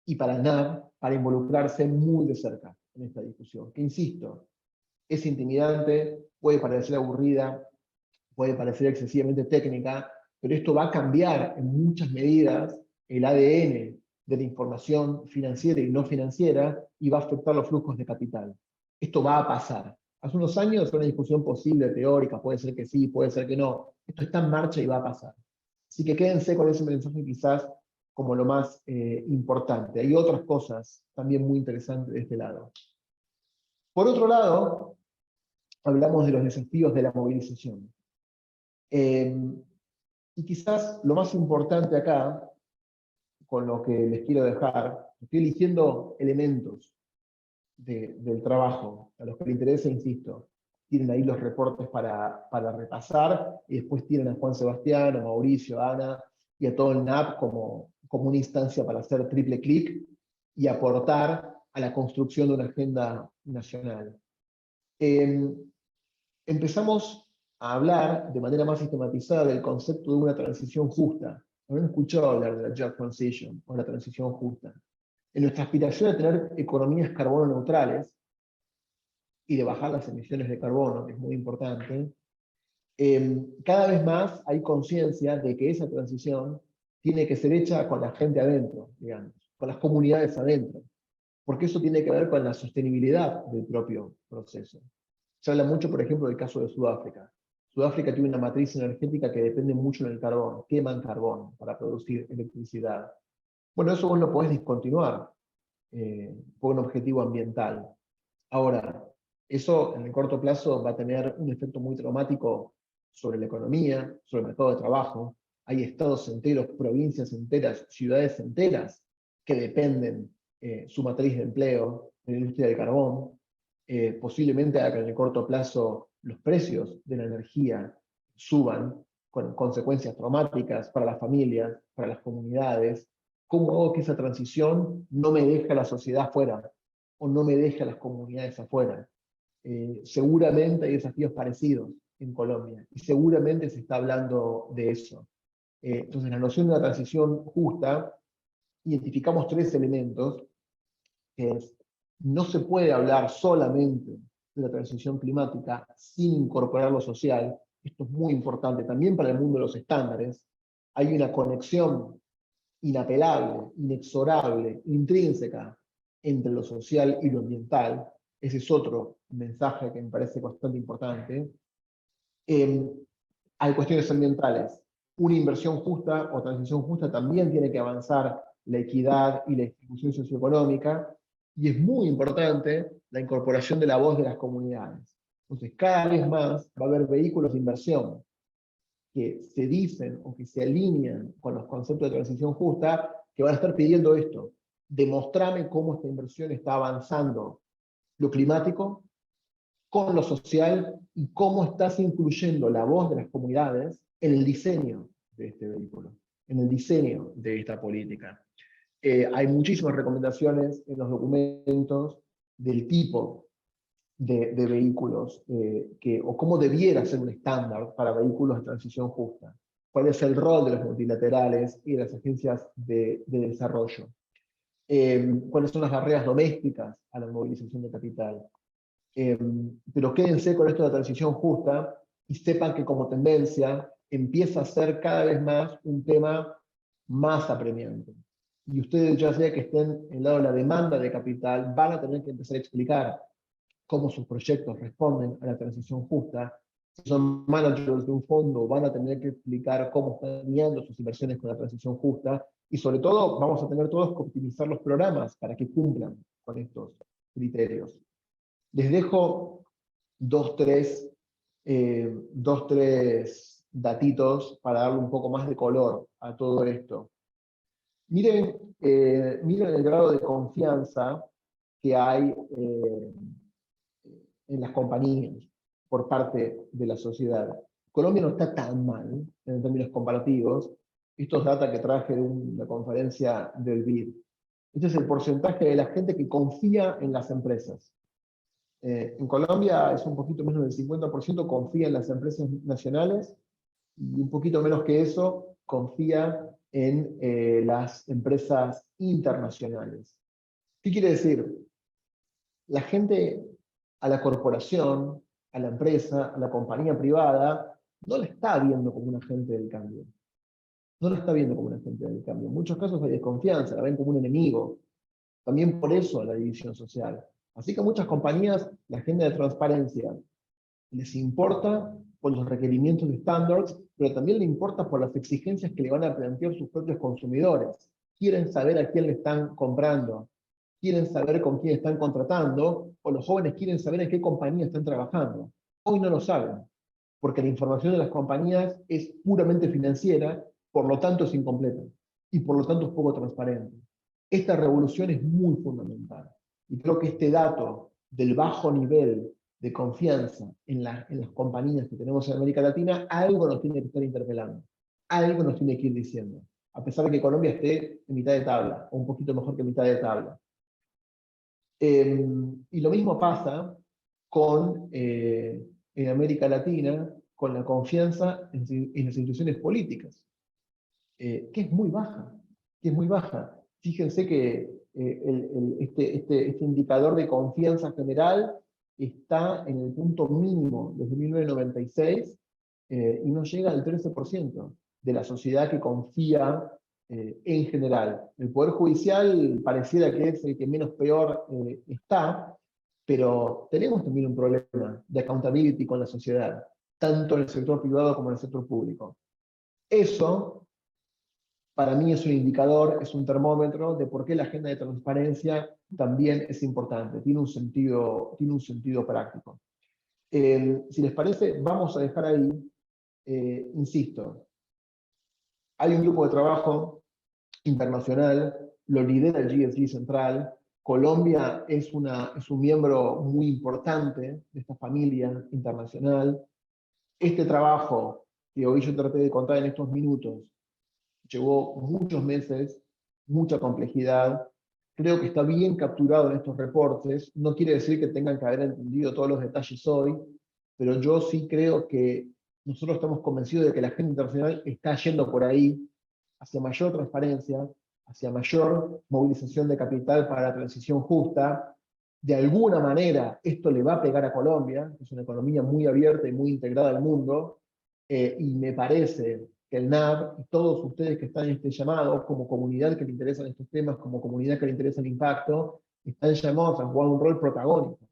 y para NAB, para involucrarse muy de cerca en esta discusión, que insisto, es intimidante, puede parecer aburrida, puede parecer excesivamente técnica, pero esto va a cambiar en muchas medidas el ADN de la información financiera y no financiera y va a afectar los flujos de capital. Esto va a pasar. Hace unos años era una discusión posible, teórica, puede ser que sí, puede ser que no. Esto está en marcha y va a pasar. Así que quédense con ese mensaje quizás como lo más importante. Hay otras cosas también muy interesantes de este lado. Por otro lado, hablamos de los desafíos de la movilización. Y quizás lo más importante acá, con lo que les quiero dejar, estoy eligiendo elementos del trabajo, a los que les interesa, insisto, tienen ahí los reportes para repasar, y después tienen a Juan Sebastián, a Mauricio, a Ana, y a todo el NAP como una instancia para hacer triple clic y aportar a la construcción de una agenda nacional. Empezamos a hablar de manera más sistematizada del concepto de una transición justa. ¿Habrán escuchado hablar de la Just Transition o la transición justa? En nuestra aspiración a tener economías carbono neutrales y de bajar las emisiones de carbono, que es muy importante, cada vez más hay conciencia de que esa transición tiene que ser hecha con la gente adentro, digamos, con las comunidades adentro, porque eso tiene que ver con la sostenibilidad del propio proceso. Se habla mucho, por ejemplo, del caso de Sudáfrica. Sudáfrica tiene una matriz energética que depende mucho del carbón, queman carbón para producir electricidad. Bueno, eso vos lo podés discontinuar. por un objetivo ambiental. Ahora, eso en el corto plazo va a tener un efecto muy traumático sobre la economía, sobre el mercado de trabajo. Hay estados enteros, provincias enteras, ciudades enteras que dependen su matriz de empleo de la industria del carbón. Posiblemente haga que en el corto plazo los precios de la energía suban, con consecuencias traumáticas para las familias, para las comunidades. ¿Cómo hago que esa transición no me deje a la sociedad afuera o no me deje a las comunidades afuera? Seguramente hay desafíos parecidos en Colombia y seguramente se está hablando de eso. Entonces, la noción de una transición justa, identificamos tres elementos, que es, no se puede hablar solamente de la transición climática sin incorporar lo social. Esto es muy importante también para el mundo de los estándares. Hay una conexión inapelable, inexorable, intrínseca entre lo social y lo ambiental. Ese es otro mensaje que me parece bastante importante. Hay cuestiones ambientales. Una inversión justa o transición justa también tiene que avanzar la equidad y la distribución socioeconómica, y es muy importante la incorporación de la voz de las comunidades. Entonces, cada vez más va a haber vehículos de inversión que se dicen o que se alinean con los conceptos de transición justa, que van a estar pidiendo esto: demostrame cómo esta inversión está avanzando lo climático con lo social y cómo estás incluyendo la voz de las comunidades en el diseño de este vehículo, en el diseño de esta política. Hay muchísimas recomendaciones en los documentos del tipo de vehículos o cómo debiera ser un estándar para vehículos de transición justa. ¿Cuál es el rol de los multilaterales y de las agencias de desarrollo? ¿Cuáles son las barreras domésticas a la movilización de capital? Pero quédense con esto de la transición justa y sepan que como tendencia empieza a ser cada vez más un tema más apremiante. Y ustedes, ya sea que estén en el lado de la demanda de capital, van a tener que empezar a explicar cómo sus proyectos responden a la transición justa. Si son managers de un fondo, van a tener que explicar cómo están guiando sus inversiones con la transición justa, y sobre todo vamos a tener todos que optimizar los programas para que cumplan con estos criterios. Les dejo dos, tres datitos para darle un poco más de color a todo esto. Miren el grado de confianza que hay en las compañías por parte de la sociedad. Colombia no está tan mal en términos comparativos. Esto es data que traje de una conferencia del BID. Este es el porcentaje de la gente que confía en las empresas. En Colombia es un poquito menos del 50% confía en las empresas nacionales, y un poquito menos que eso confía en las empresas internacionales. ¿Qué quiere decir? La gente, a la corporación, a la empresa, a la compañía privada, no la está viendo como un agente del cambio. No la está viendo como un agente del cambio. En muchos casos hay desconfianza, la ven como un enemigo. También por eso la división social. Así que a muchas compañías la agenda de transparencia les importa por los requerimientos de estándares, pero también le importa por las exigencias que le van a plantear sus propios consumidores. Quieren saber a quién le están comprando, quieren saber con quién están contratando, o los jóvenes quieren saber en qué compañía están trabajando. Hoy no lo saben, porque la información de las compañías es puramente financiera, por lo tanto es incompleta, y por lo tanto es poco transparente. Esta revolución es muy fundamental, y creo que este dato del bajo nivel de confianza en las compañías que tenemos en América Latina, algo nos tiene que estar interpelando, algo nos tiene que ir diciendo, a pesar de que Colombia esté en mitad de tabla, o un poquito mejor que mitad de tabla. Y lo mismo pasa en América Latina con la confianza en las instituciones políticas, que es muy baja, que es muy baja. Fíjense que este indicador de confianza general está en el punto mínimo desde 1996, y no llega al 13% de la sociedad que confía en general. El Poder Judicial pareciera que es el que menos peor está, pero tenemos también un problema de accountability con la sociedad, tanto en el sector privado como en el sector público. Eso para mí es un indicador, es un termómetro de por qué la agenda de transparencia también es importante, tiene un sentido práctico. Si les parece, vamos a dejar ahí, insisto, hay un grupo de trabajo internacional, lo lidera el GSG Central, Colombia es un miembro muy importante de esta familia internacional. Este trabajo que hoy yo traté de contar en estos minutos llevó muchos meses, mucha complejidad. Creo que está bien capturado en estos reportes. No quiere decir que tengan que haber entendido todos los detalles hoy, pero yo sí creo que nosotros estamos convencidos de que la agenda internacional está yendo por ahí, hacia mayor transparencia, hacia mayor movilización de capital para la transición justa. De alguna manera esto le va a pegar a Colombia, que es una economía muy abierta y muy integrada al mundo, y me parece que el NAB y todos ustedes que están en este llamado, como comunidad que le interesan estos temas, como comunidad que le interesa el impacto, están llamados a jugar un rol protagónico,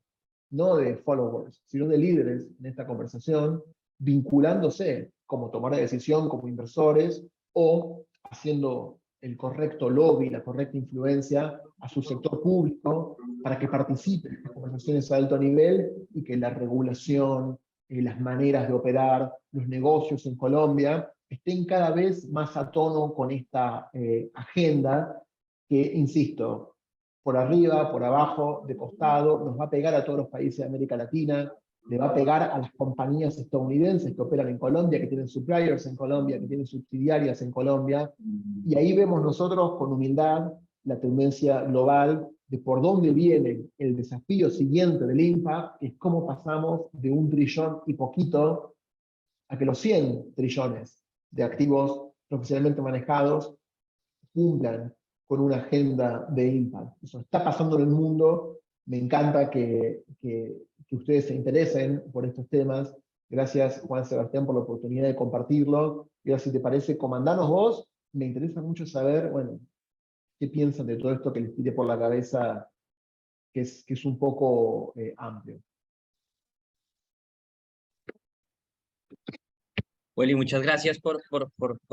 no de followers, sino de líderes en esta conversación, vinculándose como tomar de decisión como inversores o haciendo el correcto lobby, la correcta influencia a su sector público para que participe en estas conversaciones a alto nivel y que la regulación, las maneras de operar, los negocios en Colombia estén cada vez más a tono con esta agenda que, insisto, por arriba, por abajo, de costado, nos va a pegar a todos los países de América Latina, le va a pegar a las compañías estadounidenses que operan en Colombia, que tienen suppliers en Colombia, que tienen subsidiarias en Colombia, y ahí vemos nosotros con humildad la tendencia global de por dónde viene el desafío siguiente del impact, que es cómo pasamos de 1 trillón y poquito a que los 100 trillones de activos profesionalmente manejados cumplan con una agenda de impact. Eso está pasando en el mundo. Me encanta que ustedes se interesen por estos temas. Gracias, Juan Sebastián, por la oportunidad de compartirlo. Y ahora, si te parece, comandanos vos. Me interesa mucho saber, bueno, qué piensan de todo esto que les tiré por la cabeza, que es un poco amplio. Willy, muchas gracias por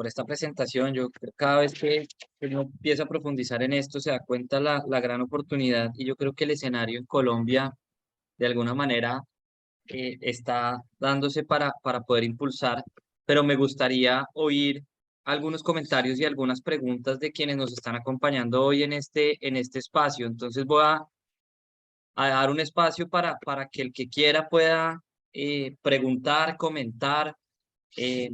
esta presentación. Yo creo que cada vez que uno empieza a profundizar en esto se da cuenta la gran oportunidad y yo creo que el escenario en Colombia de alguna manera está dándose para poder impulsar, pero me gustaría oír algunos comentarios y algunas preguntas de quienes nos están acompañando hoy en este espacio. Entonces voy a dar un espacio para que el que quiera pueda preguntar, comentar eh,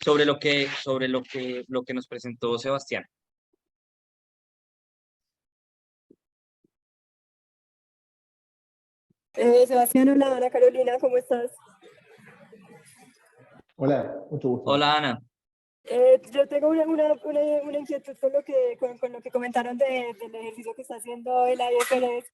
lo que nos presentó Sebastián. Sebastián, hola, Ana Carolina, ¿cómo estás? Hola, mucho gusto. Hola, Ana. Yo tengo una inquietud con lo que comentaron del ejercicio que está haciendo el IFRS.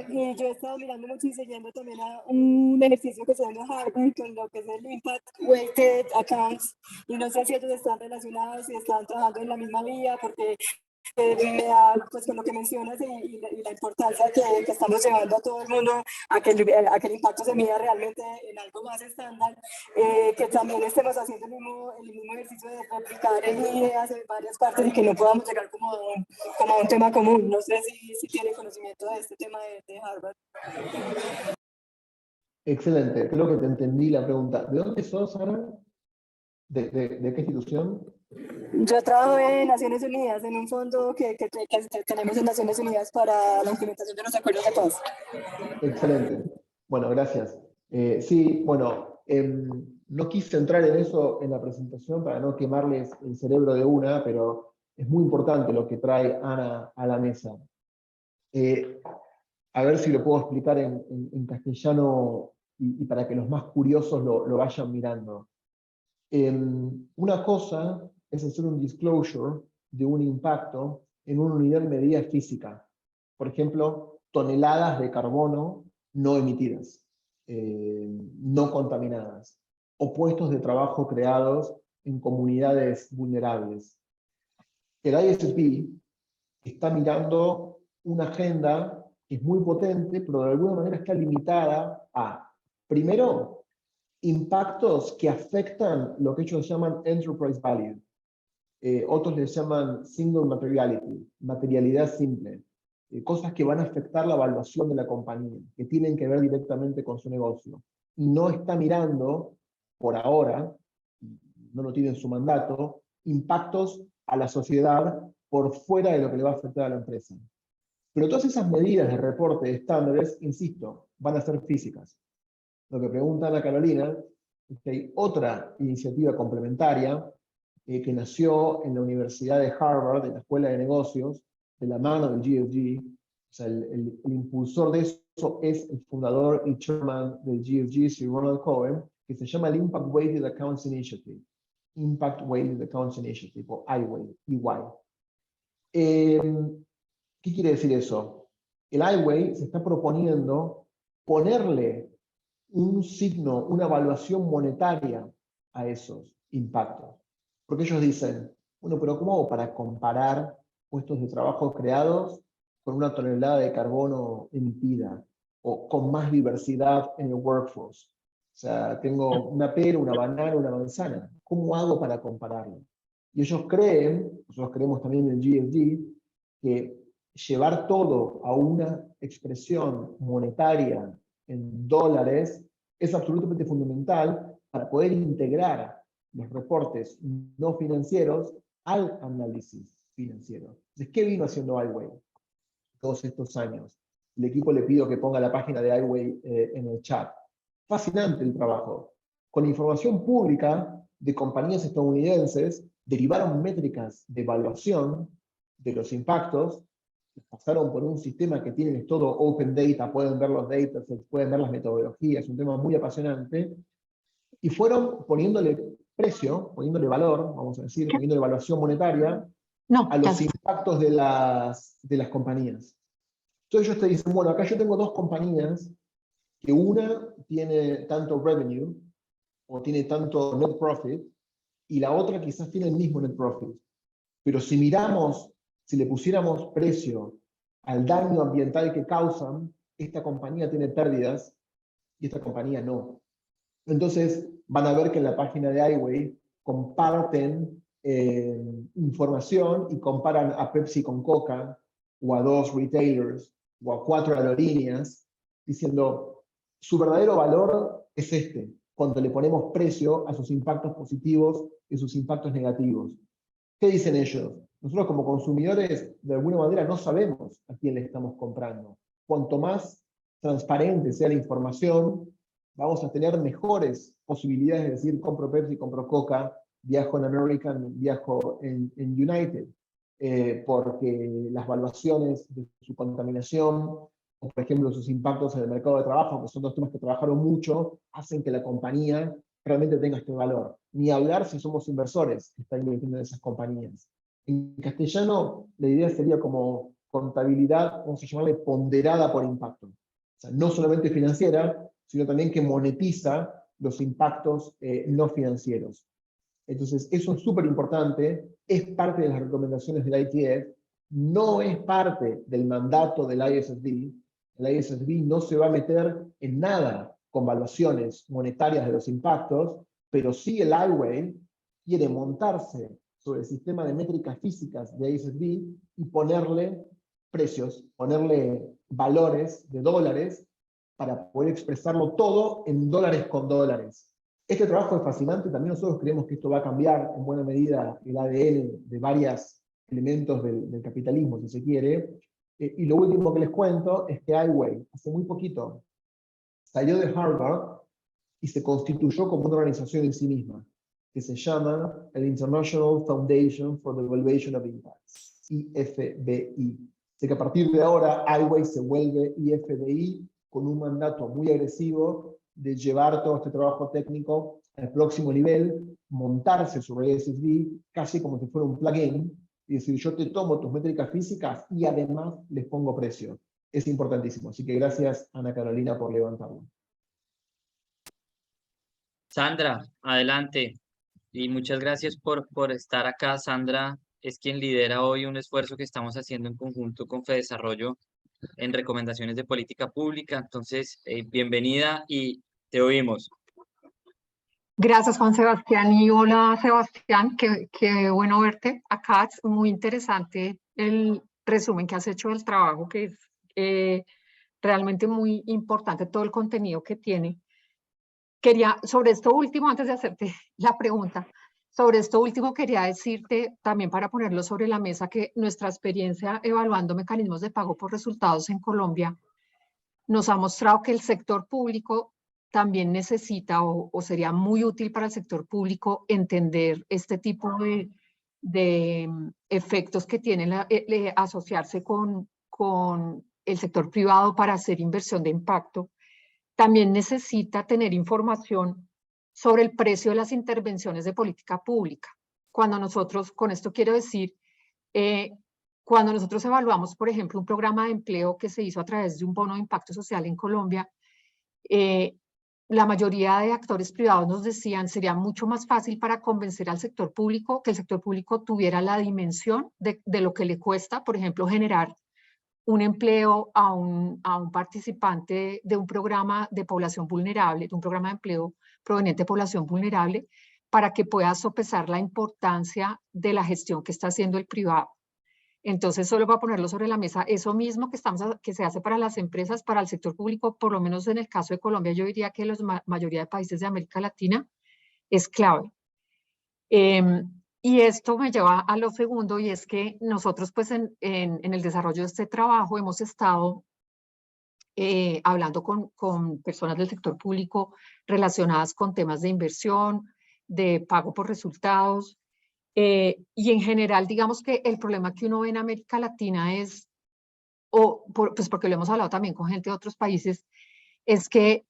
Y yo he estado mirando mucho y siguiendo también a un ejercicio que se llama Harvard con lo que es el Impact Weighted Accounts. Y no sé si ellos están relacionados, si están trabajando en la misma vía, porque me da, pues con lo que mencionas y la importancia que estamos llevando a todo el mundo a que el impacto se mida realmente en algo más estándar, que también estemos haciendo el mismo ejercicio de replicar ideas en varias partes y que no podamos llegar como a un tema común. No sé si tiene conocimiento de este tema de Harvard. Excelente, creo que te entendí la pregunta. ¿De dónde sos, Ana? ¿De qué institución? Yo trabajo en Naciones Unidas, en un fondo que tenemos en Naciones Unidas para la implementación de los acuerdos de paz. Excelente. Bueno, gracias. Sí, bueno, no quise entrar en eso en la presentación para no quemarles el cerebro de una, pero es muy importante lo que trae Ana a la mesa. A ver si lo puedo explicar en castellano y para que los más curiosos lo vayan mirando. Una cosa es hacer un disclosure de un impacto en una unidad de medida física. Por ejemplo, toneladas de carbono no emitidas, no contaminadas, o puestos de trabajo creados en comunidades vulnerables. El ISP está mirando una agenda que es muy potente, pero de alguna manera está limitada a, primero, impactos que afectan lo que ellos llaman enterprise value. Otros les llaman single materiality, materialidad simple. Cosas que van a afectar la evaluación de la compañía, que tienen que ver directamente con su negocio. Y no está mirando, por ahora, no lo tiene en su mandato, impactos a la sociedad por fuera de lo que le va a afectar a la empresa. Pero todas esas medidas de reporte de estándares, insisto, van a ser físicas. Lo que pregunta Ana Carolina es que hay otra iniciativa complementaria que nació en la Universidad de Harvard, en la Escuela de Negocios, de la mano del GFG. O sea, el impulsor de eso es el fundador y chairman del GFG, Sir Ronald Cohen, que se llama el Impact Weighted Accounts Initiative. Impact Weighted Accounts Initiative, o IWAI. ¿Qué quiere decir eso? El IWAI se está proponiendo ponerle un signo, una evaluación monetaria a esos impactos. Porque ellos dicen, bueno, pero ¿cómo hago para comparar puestos de trabajo creados con una tonelada de carbono emitida o con más diversidad en el workforce? O sea, tengo una pera, una banana, una manzana. ¿Cómo hago para compararlo? Y ellos creen, nosotros creemos también en el GFG, que llevar todo a una expresión monetaria en dólares es absolutamente fundamental para poder integrar los reportes no financieros al análisis financiero. Entonces, ¿qué vino haciendo iWay todos estos años? El equipo le pido que ponga la página de iWay en el chat. Fascinante el trabajo. Con información pública de compañías estadounidenses, derivaron métricas de evaluación de los impactos, pasaron por un sistema que tienen todo open data, pueden ver los datasets, pueden ver las metodologías, es un tema muy apasionante, y fueron poniéndole precio, poniéndole valor, vamos a decir, poniéndole evaluación monetaria a los impactos de las compañías. Entonces ellos te dicen, bueno, acá yo tengo dos compañías, que una tiene tanto revenue, o tiene tanto net profit, y la otra quizás tiene el mismo net profit. Pero si miramos, si le pusiéramos precio al daño ambiental que causan, esta compañía tiene pérdidas y esta compañía no. Entonces van a ver que en la página de iWay comparten información y comparan a Pepsi con Coca, o a dos retailers, o a 4 aerolíneas, diciendo, su verdadero valor es este, cuando le ponemos precio a sus impactos positivos y sus impactos negativos. ¿Qué dicen ellos? Nosotros como consumidores, de alguna manera, no sabemos a quién le estamos comprando. Cuanto más transparente sea la información, vamos a tener mejores posibilidades de decir, compro Pepsi, compro Coca, viajo en American, viajo en United, porque las evaluaciones de su contaminación, o por ejemplo sus impactos en el mercado de trabajo, que son dos temas que trabajaron mucho, hacen que la compañía realmente tenga este valor. Ni hablar si somos inversores que están invirtiendo en esas compañías. En castellano, la idea sería como contabilidad, vamos a llamarle ponderada por impacto. O sea, no solamente financiera, sino también que monetiza los impactos no financieros. Entonces, eso es súper importante, es parte de las recomendaciones del ITF, no es parte del mandato del ISSB. El ISSB no se va a meter en nada con valuaciones monetarias de los impactos, pero sí el iWay quiere montarse sobre el sistema de métricas físicas de ISSB y ponerle precios, ponerle valores de dólares para poder expresarlo todo en dólares con dólares. Este trabajo es fascinante, también nosotros creemos que esto va a cambiar en buena medida el ADN de varios elementos del capitalismo, si se quiere. Y lo último que les cuento es que iWay, hace muy poquito, salió de Harvard y se constituyó como una organización en sí misma, que se llama el International Foundation for the Evaluation of Impacts, IFBI. Así que a partir de ahora, iWay se vuelve IFBI con un mandato muy agresivo de llevar todo este trabajo técnico al próximo nivel, montarse sobre ISSB casi como si fuera un plugin, y decir, yo te tomo tus métricas físicas y además les pongo precio. Es importantísimo. Así que gracias, Ana Carolina, por levantarlo. Sandra, adelante. Y muchas gracias por estar acá. Sandra es quien lidera hoy un esfuerzo que estamos haciendo en conjunto con FEDesarrollo en recomendaciones de política pública. Entonces, bienvenida y te oímos. Gracias, Juan Sebastián. Y hola, Sebastián, qué bueno verte acá. Es muy interesante el resumen que has hecho del trabajo, que es realmente muy importante todo el contenido que tiene. Quería, sobre esto último, antes de hacerte la pregunta, sobre esto último quería decirte, también para ponerlo sobre la mesa, que nuestra experiencia evaluando mecanismos de pago por resultados en Colombia nos ha mostrado que el sector público también necesita o sería muy útil para el sector público entender este tipo de efectos que tienen asociarse con el sector privado para hacer inversión de impacto. También necesita tener información sobre el precio de las intervenciones de política pública. Cuando nosotros, con esto quiero decir, cuando nosotros evaluamos, por ejemplo, un programa de empleo que se hizo a través de un bono de impacto social en Colombia, la mayoría de actores privados nos decían sería mucho más fácil para convencer al sector público, que el sector público tuviera la dimensión de lo que le cuesta, por ejemplo, generar un empleo a un participante de un programa de población vulnerable, de un programa de empleo proveniente de población vulnerable, para que pueda sopesar la importancia de la gestión que está haciendo el privado. Entonces, solo para ponerlo sobre la mesa, eso mismo que se hace para las empresas, para el sector público, por lo menos en el caso de Colombia, yo diría que la mayoría de países de América Latina, es clave. Y esto me lleva a lo segundo, y es que nosotros pues en el desarrollo de este trabajo hemos estado hablando con personas del sector público relacionadas con temas de inversión, de pago por resultados, y en general digamos que el problema que uno ve en América Latina es, pues porque lo hemos hablado también con gente de otros países, es que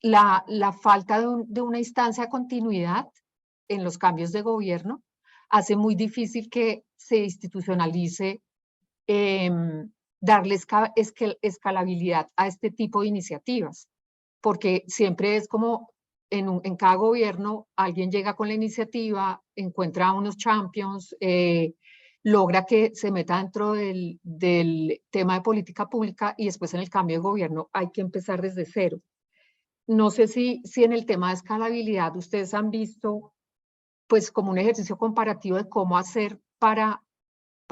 la falta de una instancia de continuidad en los cambios de gobierno hace muy difícil que se institucionalice, darle escalabilidad a este tipo de iniciativas, porque siempre es como en cada gobierno alguien llega con la iniciativa, encuentra a unos champions, logra que se meta dentro del tema de política pública y después en el cambio de gobierno hay que empezar desde cero. No sé si en el tema de escalabilidad ustedes han visto pues como un ejercicio comparativo de cómo hacer para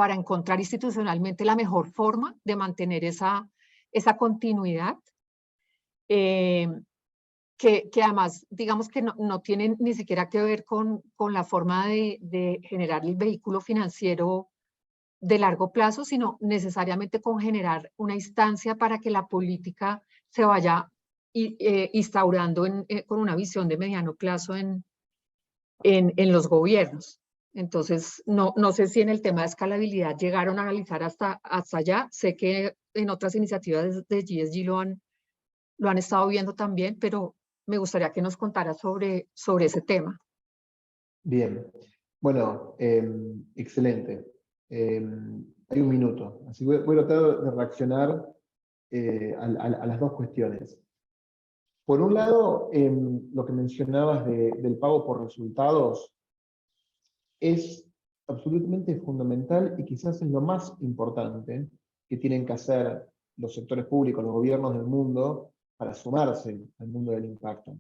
encontrar institucionalmente la mejor forma de mantener esa continuidad, que además digamos que no tienen ni siquiera que ver con la forma de generar el vehículo financiero de largo plazo, sino necesariamente con generar una instancia para que la política se vaya instaurando con una visión de mediano plazo en los gobiernos. Entonces, no sé si en el tema de escalabilidad llegaron a analizar hasta allá. Sé que en otras iniciativas de GSG lo han estado viendo también, pero me gustaría que nos contara sobre ese tema. Bien, bueno, excelente. Hay un minuto, así que voy a tratar de reaccionar a las dos cuestiones. Por un lado, lo que mencionabas del pago por resultados es absolutamente fundamental y quizás es lo más importante que tienen que hacer los sectores públicos, los gobiernos del mundo, para sumarse al mundo del impacto.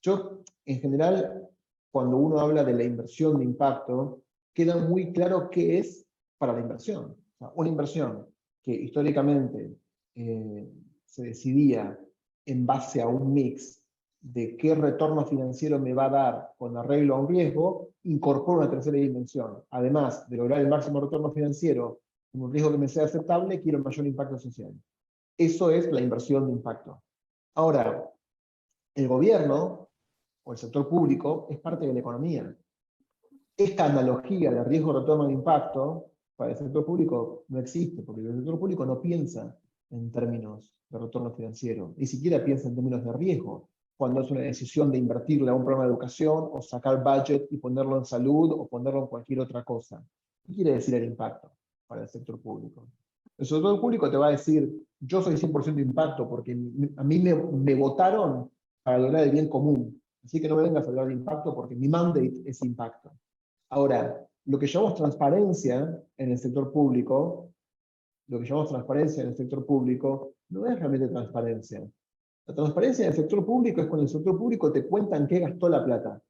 Yo, en general, cuando uno habla de la inversión de impacto, queda muy claro qué es para la inversión. O sea, una inversión que históricamente se decidía en base a un mix de qué retorno financiero me va a dar con arreglo a un riesgo, incorpora una tercera dimensión. Además de lograr el máximo retorno financiero con un riesgo que me sea aceptable, quiero mayor impacto social. Eso es la inversión de impacto. Ahora, el gobierno o el sector público es parte de la economía. Esta analogía de riesgo-retorno de impacto para el sector público no existe, porque el sector público no piensa en términos de retorno financiero, ni siquiera piensa en términos de riesgo, cuando es una decisión de invertirle a un programa de educación o sacar budget y ponerlo en salud o ponerlo en cualquier otra cosa. ¿Qué quiere decir el impacto para el sector público? El sector público te va a decir, yo soy 100% impacto porque a mí me votaron para lograr el bien común. Así que no me vengas a hablar de impacto porque mi mandate es impacto. Ahora, lo que llamamos transparencia en el sector público, no es realmente transparencia. La transparencia del sector público es cuando el sector público te cuentan qué gastó la plata.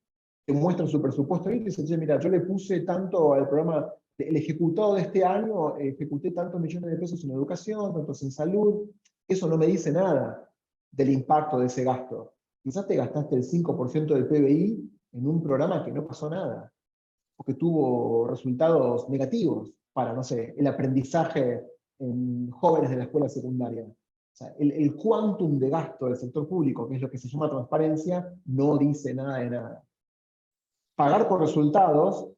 Te muestran su presupuesto y te dicen, che, mira, yo le puse tanto al programa, el ejecutado de este año, ejecuté tantos millones de pesos en educación, tantos en salud. Eso no me dice nada del impacto de ese gasto. Quizás te gastaste el 5% del PBI en un programa que no pasó nada, porque tuvo resultados negativos para, no sé, el aprendizaje en jóvenes de la escuela secundaria. O sea, el quantum de gasto del sector público, que es lo que se llama transparencia, no dice nada de nada. Pagar por resultados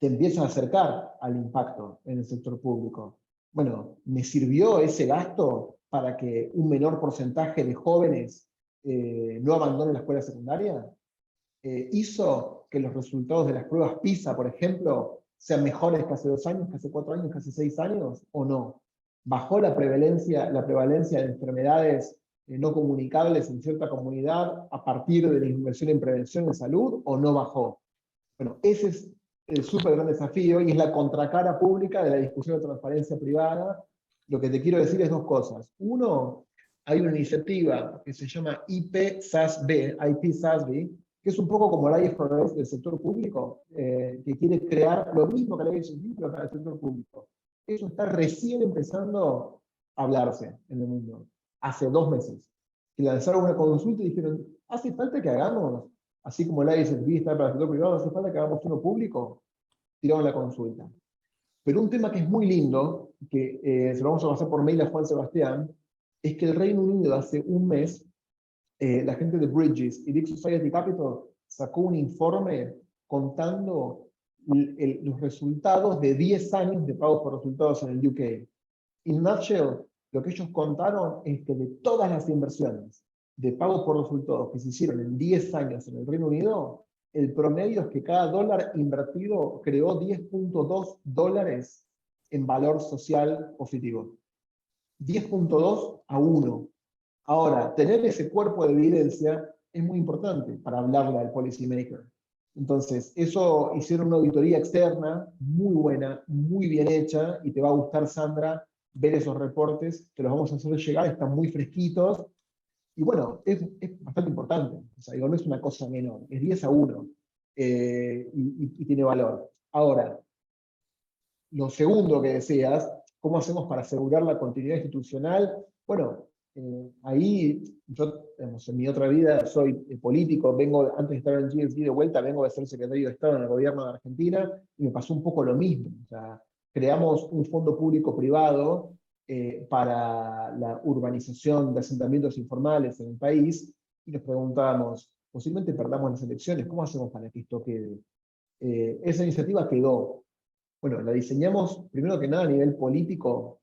te empieza a acercar al impacto en el sector público. Bueno, ¿me sirvió ese gasto para que un menor porcentaje de jóvenes no abandonen la escuela secundaria? ¿Hizo que los resultados de las pruebas PISA, por ejemplo, sean mejores que hace 2 años, que hace 4 años, que hace 6 años, o no? ¿Bajó la prevalencia de enfermedades no comunicables en cierta comunidad a partir de la inversión en prevención en salud, o no bajó? Bueno, ese es el súper gran desafío y es la contracara pública de la discusión de transparencia privada. Lo que te quiero decir es 2 cosas. Uno, hay una iniciativa que se llama IP-SASB, que es un poco como la IFRS del sector público, que quiere crear lo mismo que la IFRS, pero para el sector público. Eso está recién empezando a hablarse en el mundo. Hace 2 meses. Que lanzaron una consulta y dijeron, ¿hace falta que hagamos? Así como la ISB está para el sector privado, ¿hace falta que hagamos uno público? Tiraron la consulta. Pero un tema que es muy lindo, que se lo vamos a pasar por mail a Juan Sebastián, es que el Reino Unido hace un mes, la gente de Bridges y Dick Society Capital sacó un informe contando los resultados de 10 años de pagos por resultados en el UK. In nutshell, lo que ellos contaron es que de todas las inversiones de pagos por resultados que se hicieron en 10 años en el Reino Unido, el promedio es que cada dólar invertido creó 10.2 dólares en valor social positivo. 10.2 a 1. Ahora, tener ese cuerpo de evidencia es muy importante para hablarle al policymaker. Entonces, eso hicieron una auditoría externa muy buena, muy bien hecha, y te va a gustar, Sandra, ver esos reportes, te los vamos a hacer llegar, están muy fresquitos, y bueno, es bastante importante. O sea, digo, no es una cosa menor, es 10 a 1, y tiene valor. Ahora, lo segundo que decías, ¿cómo hacemos para asegurar la continuidad institucional? Bueno, ahí yo, digamos, en mi otra vida soy político, antes de estar en GSD de vuelta, vengo de ser secretario de Estado en el gobierno de Argentina, y me pasó un poco lo mismo. O sea, creamos un fondo público-privado para la urbanización de asentamientos informales en el país, y nos preguntábamos, posiblemente perdamos las elecciones, ¿cómo hacemos para que esto quede? Esa iniciativa quedó. Bueno, la diseñamos, primero que nada, a nivel político.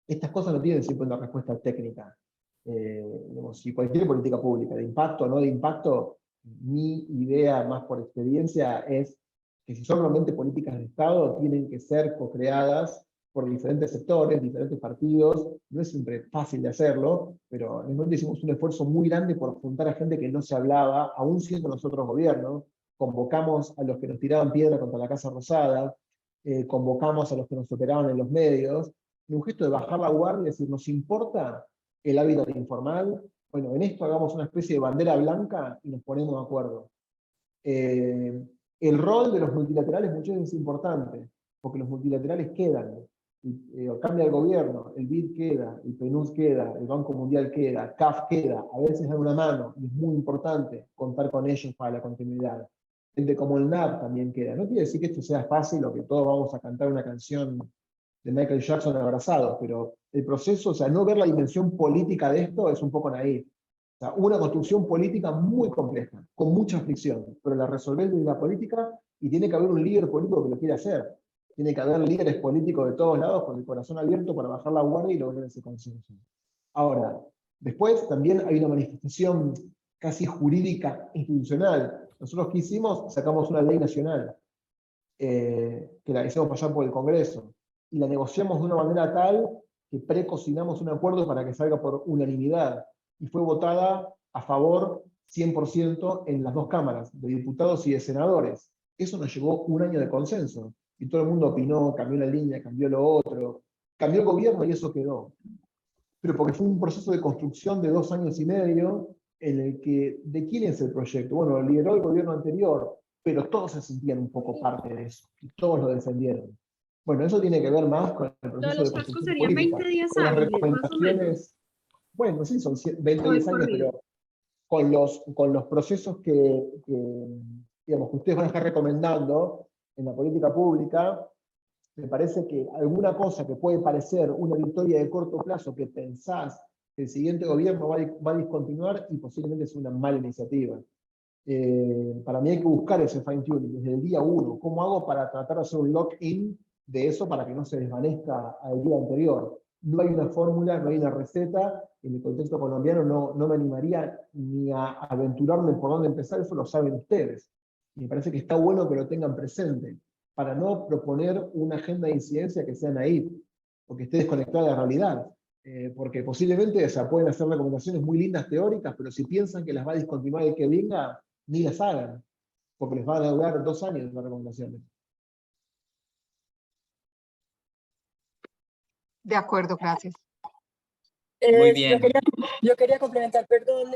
Estas cosas no tienen siempre una respuesta técnica. Digamos, si cualquier política pública, de impacto o no de impacto, mi idea, más por experiencia, es que si son realmente políticas de Estado, tienen que ser co-creadas por diferentes sectores, diferentes partidos. No es siempre fácil de hacerlo, pero en el momento hicimos un esfuerzo muy grande por juntar a gente que no se hablaba, aún siendo nosotros gobierno. Convocamos a los que nos tiraban piedra contra la Casa Rosada, convocamos a los que nos operaban en los medios, en un gesto de bajar la guardia y decir, ¿nos importa el hábitat informal? Bueno, en esto hagamos una especie de bandera blanca y nos ponemos de acuerdo. El rol de los multilaterales muchas veces es importante, porque los multilaterales quedan. Cambia el gobierno, el BID queda, el PNUD queda, el Banco Mundial queda, CAF queda, a veces dan una mano, y es muy importante contar con ellos para la continuidad. Gente como el NAP también queda. No quiere decir que esto sea fácil o que todos vamos a cantar una canción de Michael Jackson abrazados, pero el proceso, o sea, no ver la dimensión política de esto es un poco naif. O sea, una construcción política muy compleja, con mucha fricción, pero la resolver desde la política, y tiene que haber un líder político que lo quiera hacer. Tiene que haber líderes políticos de todos lados con el corazón abierto para bajar la guardia y lograr ese consenso. Ahora, después también hay una manifestación casi jurídica institucional. Nosotros, ¿qué hicimos? Sacamos una ley nacional, que la hicimos pasar por el Congreso, y la negociamos de una manera tal que precocinamos un acuerdo para que salga por unanimidad, y fue votada a favor 100% en las 2 cámaras, de diputados y de senadores. Eso nos llevó 1 año de consenso, y todo el mundo opinó, cambió la línea, cambió lo otro, cambió el gobierno y eso quedó. pero porque fue un proceso de construcción de 2 años y medio, en el que, ¿de quién es el proyecto? Bueno, lo lideró el gobierno anterior, pero todos se sentían un poco parte de eso, y todos lo defendieron. Bueno, eso tiene que ver más con el proceso de construcción serían política. 20 días Con las hábiles, más o menos. recomendaciones, bueno, sí, son 20 O de 10 años, corrido. pero con los procesos digamos, que ustedes van a estar recomendando en la política pública, me parece que alguna cosa que puede parecer una victoria de corto plazo que pensás que el siguiente gobierno va a discontinuar y posiblemente es una mala iniciativa. Para mí hay que buscar ese fine tuning desde el día 1. ¿Cómo hago para tratar de hacer un lock-in de eso para que no se desvanezca al día anterior? No hay una fórmula, no hay una receta. En el contexto colombiano no me animaría ni a aventurarme por dónde empezar, eso lo saben ustedes. Y me parece que está bueno que lo tengan presente, para no proponer una agenda de incidencia que sea naif, o que esté desconectada de la realidad. Porque posiblemente, o sea, pueden hacer recomendaciones muy lindas teóricas, pero si piensan que las va a discontinuar el que venga, ni las hagan, porque les van a durar 2 años las recomendaciones. De acuerdo, gracias. Muy bien. Yo quería complementar, perdón,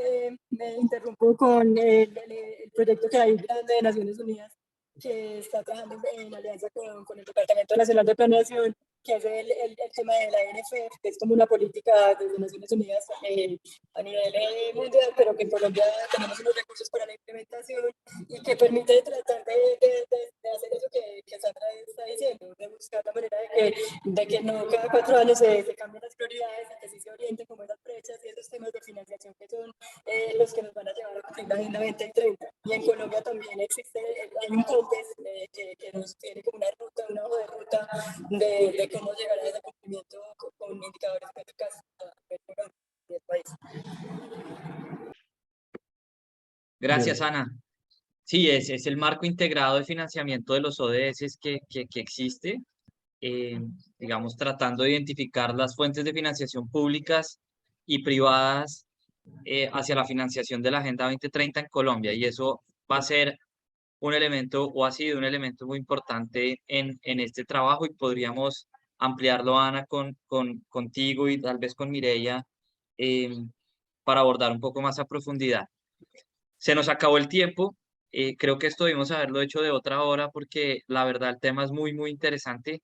me interrumpo con el proyecto que hay grande de Naciones Unidas, que está trabajando en alianza con el Departamento Nacional de Planeación, que es el tema de la NFF, que es como una política de Naciones Unidas a nivel mundial, pero que en Colombia tenemos unos recursos para la implementación y que permite tratar de hacer eso que Sandra está diciendo, de buscar la manera de que no cada 4 años se cambien las prioridades y que sí se orienten como esas brechas y esos temas de financiación que son los que nos van a llevar a cumplir la Agenda 2030. Y en Colombia también existe, hay un COMPES que nos tiene como una ruta, una hoja de ruta de cómo llegar a ese cumplimiento con indicadores eficaces del país. Gracias, Bien. Ana. Sí, es el marco integrado de financiamiento de los ODS que existe, digamos, tratando de identificar las fuentes de financiación públicas y privadas hacia la financiación de la Agenda 2030 en Colombia. Y eso va a ser un elemento, o ha sido un elemento muy importante en este trabajo, y podríamos ampliarlo, Ana, contigo y tal vez con Mireia, para abordar un poco más a profundidad. Se nos acabó el tiempo. Creo que esto debimos haberlo hecho de otra hora porque la verdad el tema es muy, muy interesante.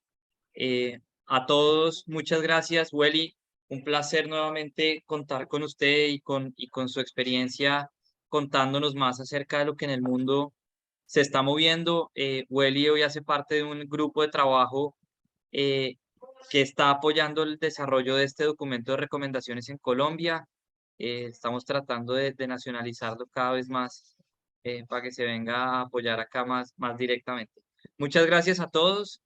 A todos, muchas gracias, Welly. Un placer nuevamente contar con usted y con su experiencia contándonos más acerca de lo que en el mundo se está moviendo. Welly hoy hace parte de un grupo de trabajo que está apoyando el desarrollo de este documento de recomendaciones en Colombia. Estamos tratando de nacionalizarlo cada vez más para que se venga a apoyar acá más directamente. Muchas gracias a todos.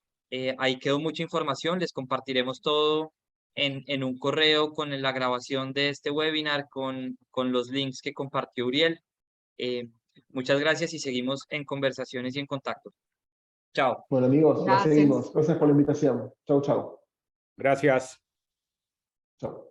Ahí quedó mucha información. Les compartiremos todo en un correo con la grabación de este webinar, con los links que compartió Uriel. Muchas gracias y seguimos en conversaciones y en contacto. Chao. Bueno, amigos, la Gracias. seguimos. Gracias por la invitación. Chau, chau. Gracias. Chau.